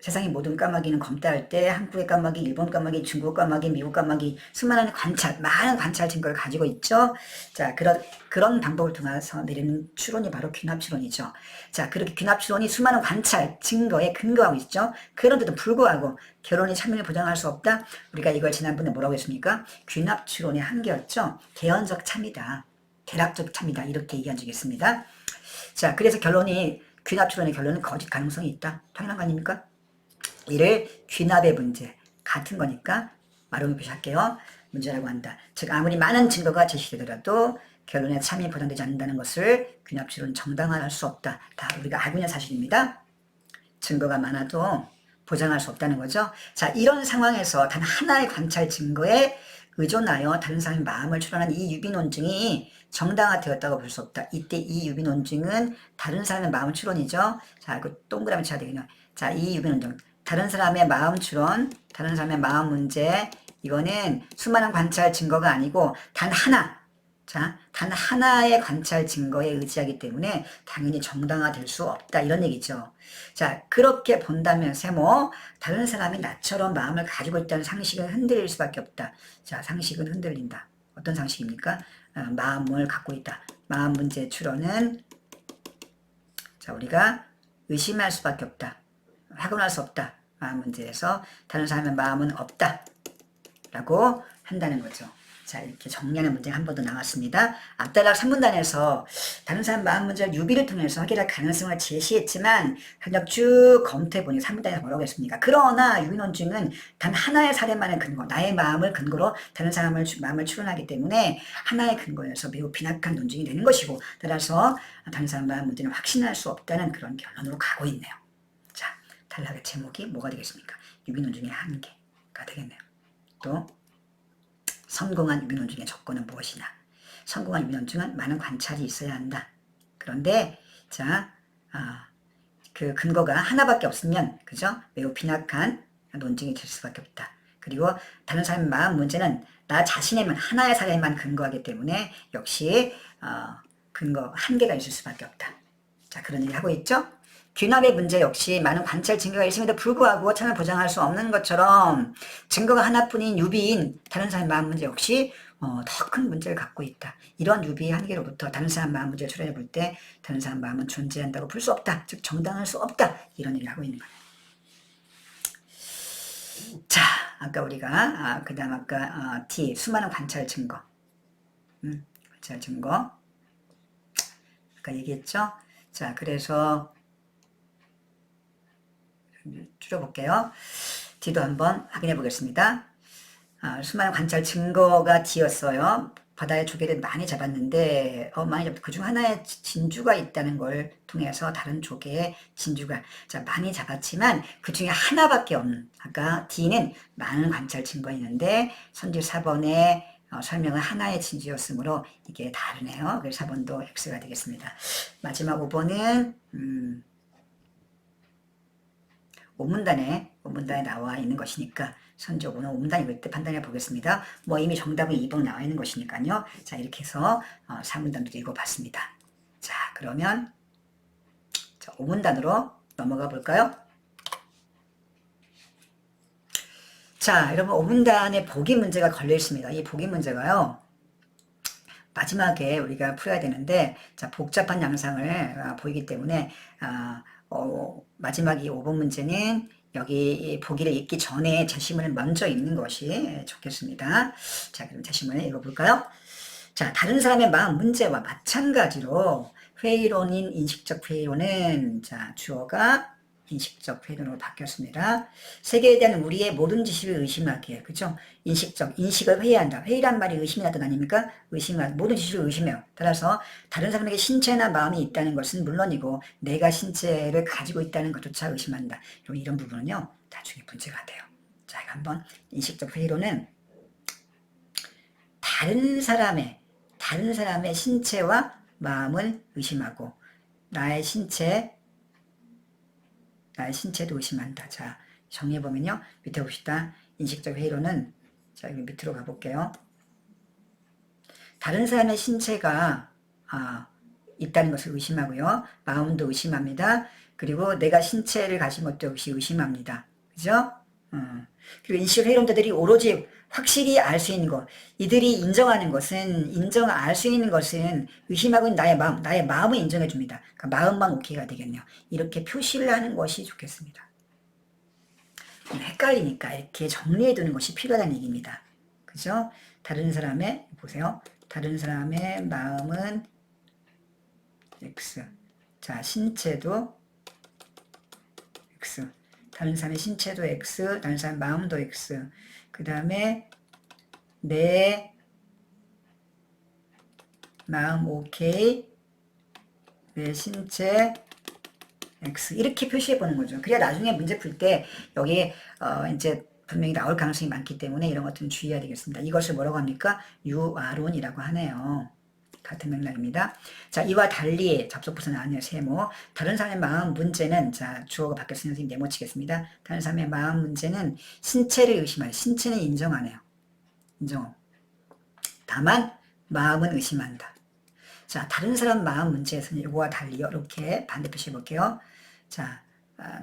세상의 모든 까마귀는 검다할 때 한국의 까마귀, 일본 까마귀, 중국 까마귀, 미국 까마귀 수많은 많은 관찰 증거를 가지고 있죠. 자, 그런 방법을 통해서 내리는 추론이 바로 귀납 추론이죠. 자, 그렇게 귀납 추론이 수많은 관찰 증거에 근거하고 있죠. 그런데도 불구하고 결론이 참여를 보장할 수 없다. 우리가 이걸 지난번에 뭐라고 했습니까? 귀납 추론의 한계였죠. 개연적 참이다. 개락적 참이다. 이렇게 얘기한 적이 있습니다. 자, 그래서 귀납 추론의 결론은 거짓 가능성이 있다. 당연한 거 아닙니까? 이를 귀납의 문제 같은 거니까 말음을 표시할게요. 문제라고 한다. 즉 아무리 많은 증거가 제시되더라도 결론에 참이 보장되지 않는다는 것을 귀납 추론은 정당화할 수 없다. 다 우리가 알고 있는 사실입니다. 증거가 많아도 보장할 수 없다는 거죠. 자, 이런 상황에서 단 하나의 관찰 증거에 의존하여 다른 사람의 마음을 추론한 이 유비 논증이 정당화되었다고 볼 수 없다. 이때 이 유비 논증은 다른 사람의 마음 추론이죠. 자, 이거 동그라미 쳐야 되겠네요. 자, 이 유비 논증. 다른 사람의 마음 추론, 다른 사람의 마음 문제, 이거는 수많은 관찰 증거가 아니고 단 하나의 관찰 증거에 의지하기 때문에 당연히 정당화될 수 없다. 이런 얘기죠. 자, 그렇게 본다면 세모, 다른 사람이 나처럼 마음을 가지고 있다는 상식은 흔들릴 수밖에 없다. 자, 상식은 흔들린다. 어떤 상식입니까? 마음을 갖고 있다. 마음 문제 추론은 자, 우리가 의심할 수밖에 없다. 확언할 수 없다. 마음 문제에서 다른 사람의 마음은 없다. 라고 한다는 거죠. 자, 이렇게 정리하는 문제가 한 번 더 나왔습니다. 앞단락 3문단에서 다른 사람 마음 문제를 유비를 통해서 해결할 가능성을 제시했지만 현역 쭉 검토해보니 3문단에서 뭐라고 했습니까? 그러나 유비 논증은 단 하나의 사례만의 근거, 나의 마음을 근거로 다른 사람의 마음을 추론하기 때문에 하나의 근거에서 매우 빈약한 논증이 되는 것이고, 따라서 다른 사람 마음 문제는 확신할 수 없다는 그런 결론으로 가고 있네요. 자, 단락의 제목이 뭐가 되겠습니까? 유비 논증의 한계가 되겠네요. 또 성공한 유비 논증의 조건은 무엇이냐? 성공한 유비 논증은 많은 관찰이 있어야 한다. 그런데 자, 그 근거가 하나밖에 없으면 그죠? 매우 빈약한 논증이 될 수밖에 없다. 그리고 다른 사람의 마음 문제는 나 자신에만 하나의 사례만 근거하기 때문에 역시 근거 한계가 있을 수밖에 없다. 자, 그런 얘기 하고 있죠? 귀납의 문제 역시 많은 관찰 증거가 있음에도 불구하고 참을 보장할 수 없는 것처럼 증거가 하나뿐인 유비인 다른 사람의 마음 문제 역시 더 큰 문제를 갖고 있다. 이런 유비의 한계로부터 다른 사람 마음 문제를 추론해 볼 때 다른 사람 마음은 존재한다고 볼 수 없다. 즉 정당할 수 없다. 이런 얘기를 하고 있는 거예요. 자, 아까 우리가 그 다음 아까 T 수많은 관찰 증거 관찰 증거 아까 얘기했죠. 자, 그래서 줄여볼게요. D도 한번 확인해 보겠습니다. 수많은 관찰 증거가 D였어요. 바다의 조개를 많이 잡았는데 그중 하나의 진주가 있다는 걸 통해서 다른 조개의 진주가 많이 잡았지만 그 중에 하나밖에 없는 아까 D는 많은 관찰 증거가 있는데 선지 4번의 설명은 하나의 진주였으므로 이게 다르네요. 그래서 4번도 X가 되겠습니다. 마지막 5번은 5문단에 나와 있는 것이니까 선지 5번은 5문단이 때 판단해 보겠습니다. 뭐 이미 정답은 2번 나와 있는 것이니까요. 자, 이렇게 해서 4문단도 읽어봤습니다. 자, 그러면 5문단으로 넘어가 볼까요? 자, 여러분 5분단에 보기 문제가 걸려 있습니다. 이 보기 문제가요. 마지막에 우리가 풀어야 되는데, 자, 복잡한 양상을 보이기 때문에, 마지막 이 5번 문제는 여기 보기를 읽기 전에 제시문을 먼저 읽는 것이 좋겠습니다. 자, 그럼 제시문을 읽어볼까요? 자, 다른 사람의 마음 문제와 마찬가지로 회의론인 인식적 회의론은, 자, 주어가 인식적 회의론으로 바뀌었습니다. 세계에 대한 우리의 모든 지식을 의심하기에, 그죠? 인식을 회의한다. 회의란 말이 의심이라는 뜻 아닙니까? 의심한, 모든 지식을 의심해요. 따라서 다른 사람에게 신체나 마음이 있다는 것은 물론이고, 내가 신체를 가지고 있다는 것조차 의심한다. 이런 부분은요, 나중에 문제가 돼요. 자, 이거 한번 인식적 회의론은 다른 사람의 신체와 마음을 의심하고, 나의 신체도 의심한다. 자, 정리해보면요. 밑에 봅시다. 인식적 회의론은, 자, 여기 밑으로 가볼게요. 다른 사람의 신체가, 있다는 것을 의심하고요. 마음도 의심합니다. 그리고 내가 신체를 가진 것도 역시 의심합니다. 그죠? 그리고 인식적 회의론자들이 오로지 확실히 알 수 있는 것, 이들이 알 수 있는 것은 의심하고 있는 나의 마음을 인정해 줍니다. 그러니까 마음만 오케이가 되겠네요. 이렇게 표시를 하는 것이 좋겠습니다. 헷갈리니까 이렇게 정리해 두는 것이 필요하다는 얘기입니다. 그죠? 보세요. 다른 사람의 마음은 X. 자, 신체도 X. 다른 사람의 신체도 X, 다른 사람의 마음도 X. 그 다음에 내 마음 OK, 내 신체 X. 이렇게 표시해 보는 거죠. 그래야 나중에 문제 풀 때 여기 이제 분명히 나올 가능성이 많기 때문에 이런 것들은 주의해야 되겠습니다. 이것을 뭐라고 합니까? 유아론이라고 하네요. 같은 맥락입니다. 자, 이와 달리 접속부사 나왔네요. 세모. 다른 사람의 마음 문제는, 자, 주어가 바뀌었으니 선생님 네모치겠습니다. 다른 사람의 마음 문제는 신체를 의심하는, 신체는 인정하네요. 다만 마음은 의심한다. 자, 다른 사람 마음 문제에서는 이거와 달리 이렇게 반대 표시해 볼게요. 자,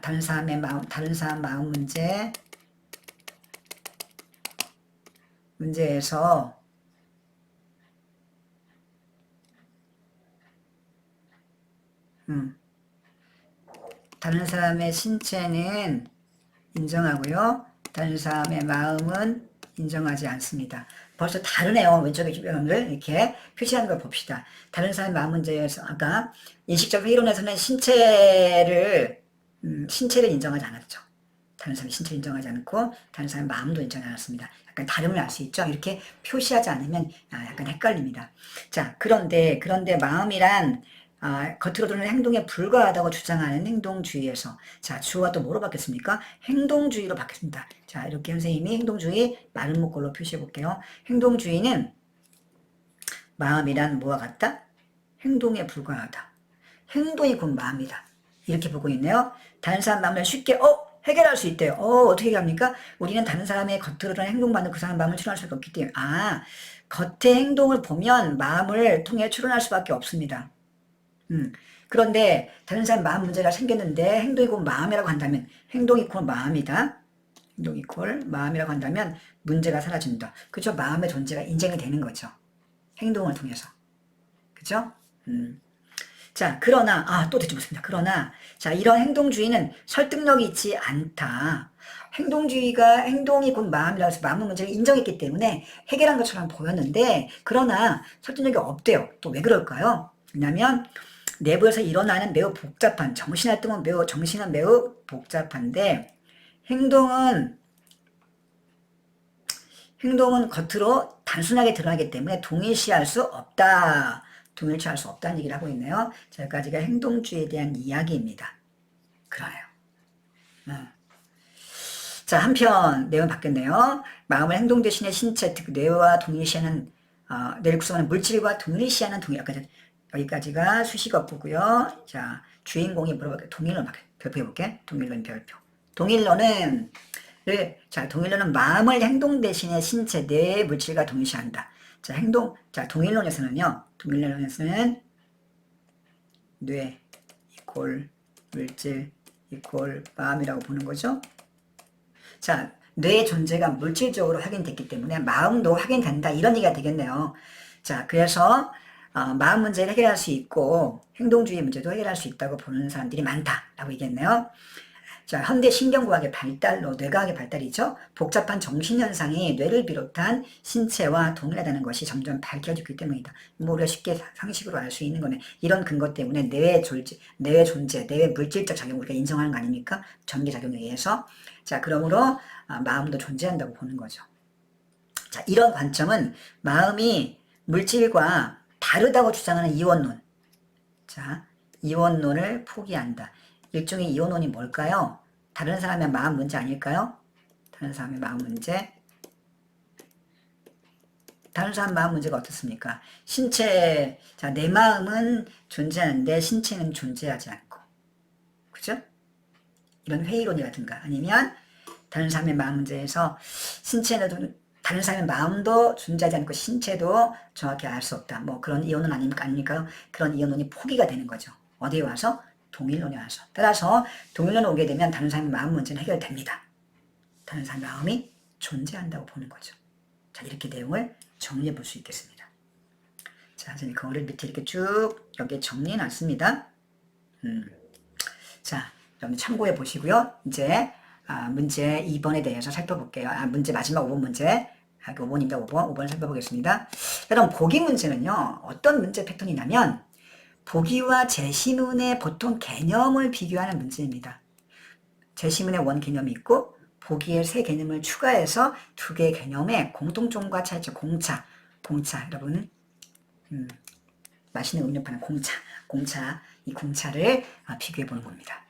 다른 사람 마음 문제에서 다른 사람의 신체는 인정하고요. 다른 사람의 마음은 인정하지 않습니다. 벌써 다르네요. 왼쪽에 주변을 이렇게 표시하는 걸 봅시다. 다른 사람의 마음 문제에서 아까 인식적 회의론에서는 신체를 인정하지 않았죠. 다른 사람의 신체를 인정하지 않고 다른 사람의 마음도 인정하지 않았습니다. 약간 다름을 알 수 있죠. 이렇게 표시하지 않으면 약간 헷갈립니다. 자, 그런데 마음이란 겉으로 드러나는 행동에 불과하다고 주장하는 행동주의에서, 자, 주어가 또 뭐로 바뀌었습니까? 행동주의로 바뀌었습니다. 자, 이렇게 선생님이 행동주의 마른 목걸로 표시해 볼게요. 행동주의는 마음이란 뭐와 같다? 행동에 불과하다. 행동이 곧 마음이다. 이렇게 보고 있네요. 다른 사람 마음을 쉽게 해결할 수 있대요. 어떻게 해결합니까? 우리는 다른 사람의 겉으로 드러나는 행동만으로 그 사람 마음을 추론할 수가 없기 때문에, 겉의 행동을 보면 마음을 통해 추론할 수밖에 없습니다. 그런데 다른 사람 마음 문제가 생겼는데 행동이 곧 마음이라고 한다면, 행동이 곧 마음이다. 행동이 곧 마음이라고 한다면 문제가 사라진다. 그죠? 마음의 존재가 인정이 되는 거죠. 행동을 통해서. 그죠? 자, 그러나, 또 뒤집었습니다. 그러나, 자, 이런 행동주의는 설득력이 있지 않다. 행동이 곧 마음이라고 해서 마음 문제를 인정했기 때문에 해결한 것처럼 보였는데, 그러나 설득력이 없대요. 또 왜 그럴까요? 왜냐면, 내부에서 일어나는 매우 복잡한, 정신은 매우 복잡한데, 행동은 겉으로 단순하게 드러나기 때문에 동일시할 수 없다는 얘기를 하고 있네요. 자, 여기까지가 행동주의에 대한 이야기입니다. 그러네요. 자, 한편 내용 바뀌었네요. 마음을 행동 대신에 신체, 즉 뇌와 동일시하는, 뇌를 구성하는 물질과 동일시하는 여기까지가 수식어부고요. 자, 주인공이 물어볼게요. 동일론 별표해볼게. 동일론 별표. 동일론은 마음을 행동 대신에 신체, 뇌, 물질과 동일시한다. 자, 동일론에서는 뇌 이퀄 물질 이퀄 마음이라고 보는 거죠. 자, 뇌의 존재가 물질적으로 확인됐기 때문에 마음도 확인된다 이런 얘기가 되겠네요. 자, 그래서 마음 문제를 해결할 수 있고 행동주의 문제도 해결할 수 있다고 보는 사람들이 많다라고 얘기했네요. 자, 현대 신경과학의 발달로 뇌과학의 발달이죠. 복잡한 정신현상이 뇌를 비롯한 신체와 동일하다는 것이 점점 밝혀지기 때문이다. 뭐 우리가 쉽게 상식으로 알 수 있는 거네. 이런 근거 때문에 뇌의 존재, 뇌의 물질적 작용을 우리가 인정하는 거 아닙니까? 전기작용에 의해서. 자, 그러므로 마음도 존재한다고 보는 거죠. 자, 이런 관점은 마음이 물질과 다르다고 주장하는 이원론. 자, 이원론을 포기한다. 일종의 이원론이 뭘까요? 다른 사람의 마음 문제 아닐까요? 다른 사람의 마음 문제. 다른 사람 마음 문제가 어떻습니까? 신체, 자, 내 마음은 존재하는데 신체는 존재하지 않고. 그죠? 이런 회의론이라든가 아니면 다른 사람의 마음 문제에서 신체는 다른 사람의 마음도 존재하지 않고 신체도 정확히 알 수 없다. 뭐 그런 이론은 아닙니까? 그런 이론이 포기가 되는 거죠. 어디에 와서? 동일론에 와서. 따라서 동일론에 오게 되면 다른 사람의 마음 문제는 해결됩니다. 다른 사람의 마음이 존재한다고 보는 거죠. 자, 이렇게 내용을 정리해 볼 수 있겠습니다. 자, 저는 그거를 밑에 이렇게 쭉 여기에 정리해 놨습니다. 자, 여러분 참고해 보시고요. 이제 문제 2번에 대해서 살펴볼게요. 문제 마지막 5번 문제. 5번입니다. 5번 살펴보겠습니다. 여러분 보기 문제는요. 어떤 문제 패턴이냐면 보기와 제시문의 보통 개념을 비교하는 문제입니다. 제시문의 원 개념이 있고 보기의 세 개념을 추가해서 두 개의 개념의 공통점과 차이점. 공차 여러분 맛있는 음료 파는 공차 이 공차를 비교해 보는 겁니다.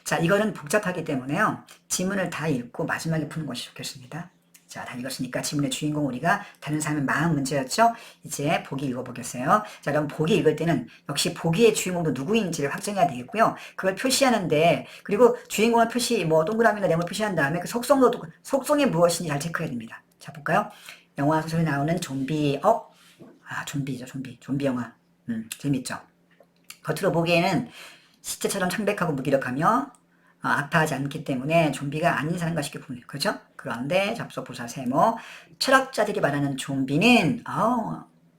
자, 이거는 복잡하기 때문에요. 지문을 다 읽고 마지막에 푸는 것이 좋겠습니다. 자, 다 읽었으니까 지문의 주인공 우리가 다른 사람의 마음 문제였죠. 이제 보기 읽어보겠어요. 자, 그럼 보기 읽을 때는 역시 보기의 주인공도 누구인지를 확정해야 되겠고요. 그걸 표시하는데 그리고 주인공을 표시 뭐 동그라미나 네모 표시한 다음에 그 속성이 무엇인지 잘 체크해야 됩니다. 자, 볼까요? 영화 소설에 나오는 좀비 좀비죠. 좀비 영화. 재밌죠. 겉으로 보기에는 시체처럼 창백하고 무기력하며 아파하지 않기 때문에 좀비가 아닌 사람과 쉽게 보여요. 그렇죠? 그런데 잡소, 부사, 세모 철학자들이 말하는 좀비는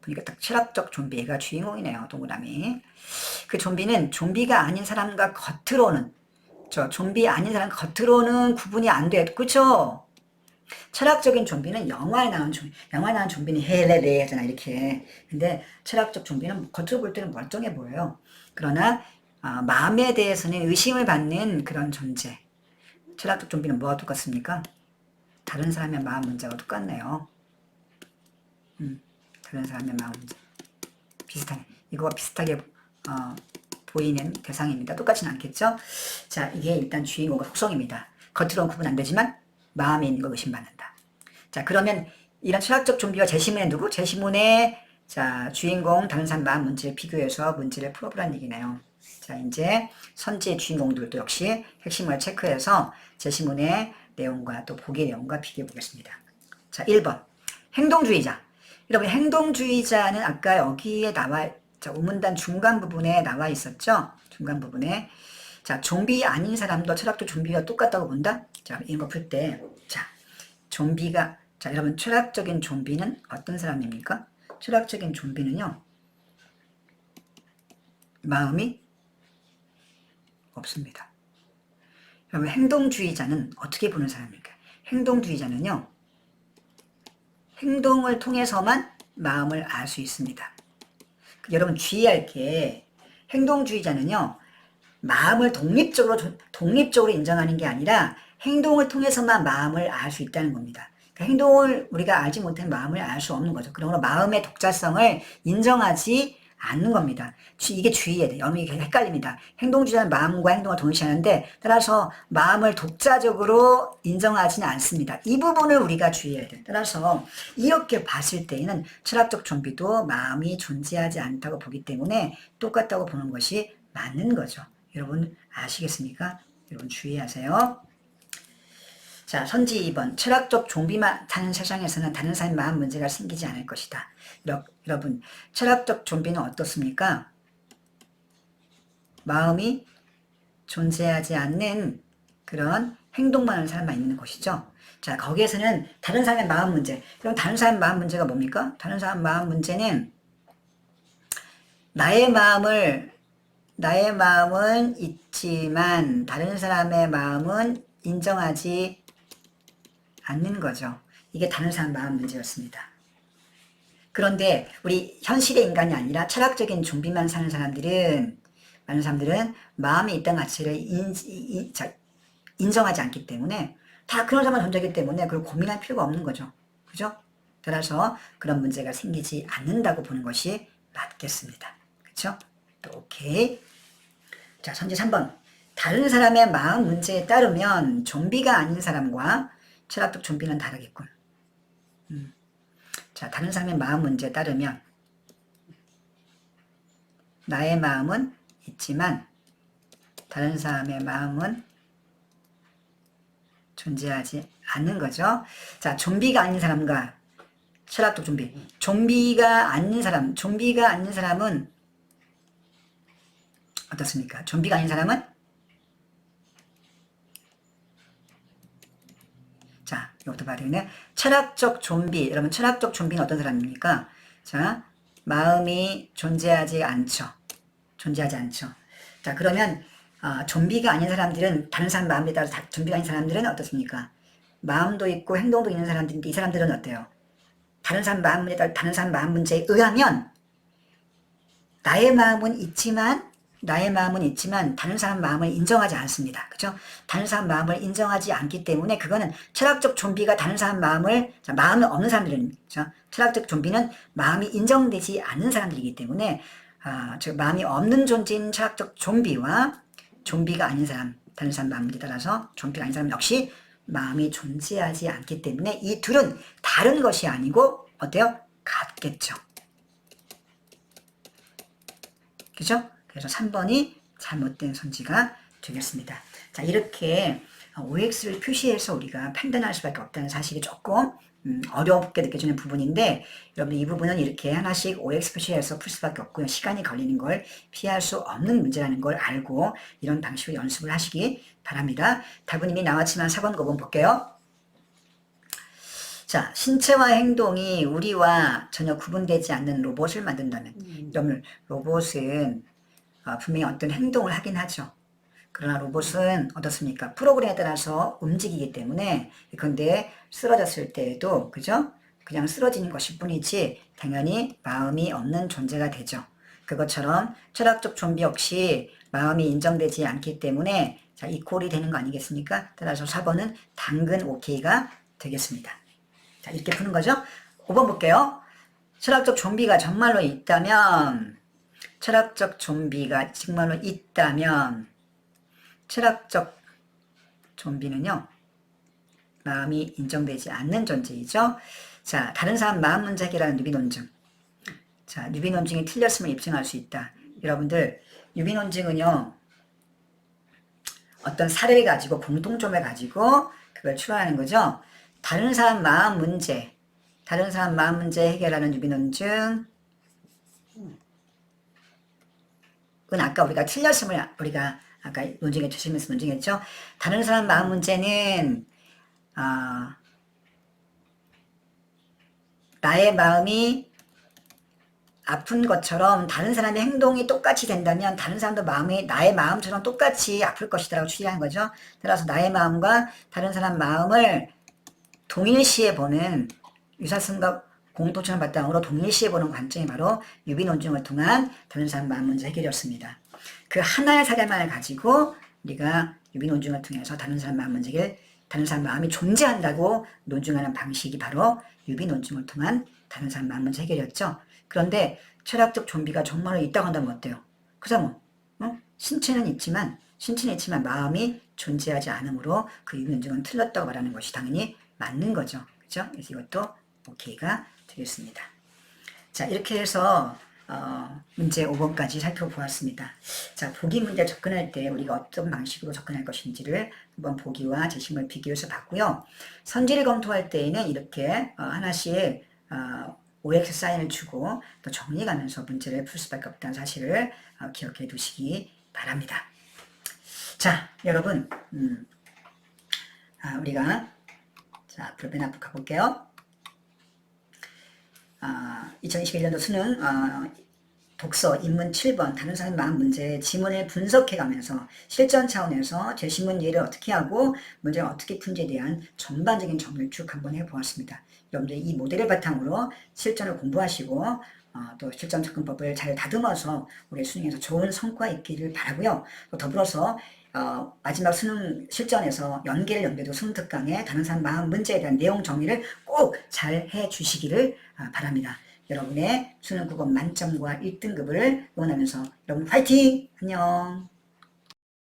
보니까 딱 철학적 좀비가 주인공이네요. 동그라미. 그 좀비는 좀비가 아닌 사람과 겉으로는 좀비 아닌 사람 겉으로는 구분이 안 돼요. 그렇죠? 철학적인 좀비는 영화에 나온 좀비는 헬레레 하잖아 이렇게. 근데 철학적 좀비는 겉으로 볼 때는 멀쩡해 보여요. 그러나 마음에 대해서는 의심을 받는 그런 존재. 철학적 좀비는 뭐가 똑같습니까? 다른 사람의 마음 문제가 똑같네요. 다른 사람의 마음 문제. 비슷하네. 이거와 비슷하게 보이는 대상입니다. 똑같지는 않겠죠? 자, 이게 일단 주인공과 속성입니다. 겉으로는 구분 안 되지만 마음에 있는 거 의심받는다. 자, 그러면 이런 철학적 좀비와 제시문의 누구? 제시문의 자, 주인공 다른 사람 마음 문제를 비교해서 문제를 풀어보라는 얘기네요. 자, 이제 선지의 주인공들도 역시 핵심을 체크해서 제시문의 내용과 또 보기의 내용과 비교해 보겠습니다. 자, 1번. 행동주의자. 여러분, 행동주의자는 아까 여기에 우문단 중간 부분에 나와 있었죠? 중간 부분에. 자, 좀비 아닌 사람도 철학적 좀비와 똑같다고 본다? 자, 이런 거 풀 때. 자, 여러분, 철학적인 좀비는 어떤 사람입니까? 철학적인 좀비는요, 마음이 없습니다. 그러면 행동주의자는 어떻게 보는 사람입니까? 행동주의자는요, 행동을 통해서만 마음을 알 수 있습니다. 여러분 주의할 게 행동주의자는요, 마음을 독립적으로 인정하는 게 아니라 행동을 통해서만 마음을 알 수 있다는 겁니다. 그러니까 행동을 우리가 알지 못한 마음을 알 수 없는 거죠. 그러므로 마음의 독자성을 인정하지 않는 겁니다. 이게 주의해야 돼요. 여러분 이게 헷갈립니다. 행동주의자는 마음과 행동을 동시에 하는데 따라서 마음을 독자적으로 인정하지는 않습니다. 이 부분을 우리가 주의해야 돼요. 따라서 이렇게 봤을 때에는 철학적 좀비도 마음이 존재하지 않다고 보기 때문에 똑같다고 보는 것이 맞는 거죠. 여러분 아시겠습니까? 여러분 주의하세요. 자, 선지 2번. 철학적 좀비만 사는 세상에서는 다른 사람의 마음 문제가 생기지 않을 것이다. 여러분, 철학적 좀비는 어떻습니까? 마음이 존재하지 않는 그런 행동만 하는 사람만 있는 것이죠. 자, 거기에서는 다른 사람의 마음 문제. 그럼 다른 사람의 마음 문제가 뭡니까? 다른 사람 마음 문제는 나의 마음은 있지만 다른 사람의 마음은 인정하지 않는 거죠. 이게 다른 사람 마음 문제였습니다. 그런데 우리 현실의 인간이 아니라 철학적인 좀비만 사는 사람들은 많은 사람들은 마음에 있다는 가치를 인정하지 않기 때문에 다 그런 사람만 존재하기 때문에 그걸 고민할 필요가 없는 거죠. 그죠? 따라서 그런 문제가 생기지 않는다고 보는 것이 맞겠습니다. 그렇죠? 또 오케이. 자, 선지 3번. 다른 사람의 마음 문제에 따르면 좀비가 아닌 사람과 철학적 좀비는 다르겠군. 자, 다른 사람의 마음 문제에 따르면 나의 마음은 있지만 다른 사람의 마음은 존재하지 않는 거죠. 자, 좀비가 아닌 사람과 철학적 좀비. 좀비가 아닌 사람은 어떻습니까? 좀비가 아닌 사람은 자, 이것도 봐야 되겠네. 철학적 좀비. 여러분, 철학적 좀비는 어떤 사람입니까? 자, 마음이 존재하지 않죠. 자, 그러면 좀비가 아닌 사람들은 다른 사람 마음에 따라서 좀비가 아닌 사람들은 어떻습니까? 마음도 있고 행동도 있는 사람들인데 이 사람들은 어때요? 다른 사람 마음에 따라 다른 사람 마음 문제에 의하면 나의 마음은 있지만 다른 사람 마음을 인정하지 않습니다. 그죠? 다른 사람 마음을 인정하지 않기 때문에 그거는 철학적 좀비가 다른 사람 마음이 없는 사람들은, 그죠? 철학적 좀비는 마음이 인정되지 않는 사람들이기 때문에, 즉, 마음이 없는 존재인 철학적 좀비와 좀비가 아닌 사람, 다른 사람 마음에 따라서 좀비가 아닌 사람 역시 마음이 존재하지 않기 때문에 이 둘은 다른 것이 아니고, 어때요? 같겠죠. 그죠? 그래서 3번이 잘못된 선지가 되겠습니다. 자, 이렇게 OX를 표시해서 우리가 판단할 수밖에 없다는 사실이 조금 어렵게 느껴지는 부분인데 여러분들 이 부분은 이렇게 하나씩 OX 표시해서 풀 수밖에 없고요. 시간이 걸리는 걸 피할 수 없는 문제라는 걸 알고 이런 방식으로 연습을 하시기 바랍니다. 답은 이미 나왔지만 4번, 5번 볼게요. 자, 신체와 행동이 우리와 전혀 구분되지 않는 로봇을 만든다면 여러분 로봇은 분명히 어떤 행동을 하긴 하죠. 그러나 로봇은 어떻습니까? 프로그램에 따라서 움직이기 때문에 그런데 쓰러졌을 때에도 그죠? 그냥 쓰러지는 것일 뿐이지 당연히 마음이 없는 존재가 되죠. 그것처럼 철학적 좀비 역시 마음이 인정되지 않기 때문에 자, 이퀄이 되는 거 아니겠습니까? 따라서 4번은 당근 OK가 되겠습니다. 자, 이렇게 푸는 거죠. 5번 볼게요. 철학적 좀비가 정말로 있다면 철학적 좀비는요, 마음이 인정되지 않는 존재이죠. 자, 다른 사람 마음 문제 해결하는 유비논증. 자, 유비논증이 틀렸음을 입증할 수 있다. 여러분들, 유비논증은요, 어떤 사례를 가지고, 공통점을 가지고, 그걸 추론하는 거죠. 다른 사람 마음 문제 해결하는 유비논증, 그건 아까 우리가 틀렸음을 우리가 아까 논증에 주시면서 논증했죠. 다른 사람 마음 문제는 나의 마음이 아픈 것처럼 다른 사람의 행동이 똑같이 된다면 다른 사람도 마음이 나의 마음처럼 똑같이 아플 것이라고 추리하는 거죠. 따라서 나의 마음과 다른 사람 마음을 동일시해 보는 유사성과 공통점을 바탕으로 동일시해 보는 관점이 바로 유비논증을 통한 다른 사람 마음 문제 해결이었습니다. 그 하나의 사례만을 가지고 우리가 유비논증을 통해서 다른 사람 마음 문제를 다른 사람 마음이 존재한다고 논증하는 방식이 바로 유비논증을 통한 다른 사람 마음 문제 해결이었죠. 그런데 철학적 좀비가 정말로 있다고 한다면 어때요? 그 사람은 신체는 있지만 마음이 존재하지 않으므로 그 유비논증은 틀렸다고 말하는 것이 당연히 맞는 거죠. 그죠? 그래서 이것도 오케이가 되겠습니다. 자, 이렇게 해서 문제 5번까지 살펴보았습니다. 자, 보기 문제 접근할 때 우리가 어떤 방식으로 접근할 것인지를 한번 보기와 제시물 비교해서 봤고요. 선지를 검토할 때에는 이렇게 하나씩 OX 사인을 주고 또 정리가면서 문제를 풀 수밖에 없다는 사실을 기억해 두시기 바랍니다. 자, 여러분 우리가 자, 앞으로 맨 앞으로 가볼게요. 2021년도 수능 독서 인문 7번 다른 사람의 마음 문제의 지문을 분석해가면서 실전 차원에서 제시문 이해를 어떻게 하고 문제를 어떻게 푼지에 대한 전반적인 정리를 쭉 한번 해보았습니다. 여러분들 이 모델을 바탕으로 실전을 공부하시고 또 실전 접근법을 잘 다듬어서 우리 수능에서 좋은 성과 있기를 바라고요. 또 더불어서 마지막 수능 실전에서 연계도 수능 특강에 다른 사람 마음 문제에 대한 내용 정리를 꼭 잘 해주시기를 바랍니다. 여러분의 수능 국어 만점과 1등급을 응원하면서 여러분 화이팅! 안녕!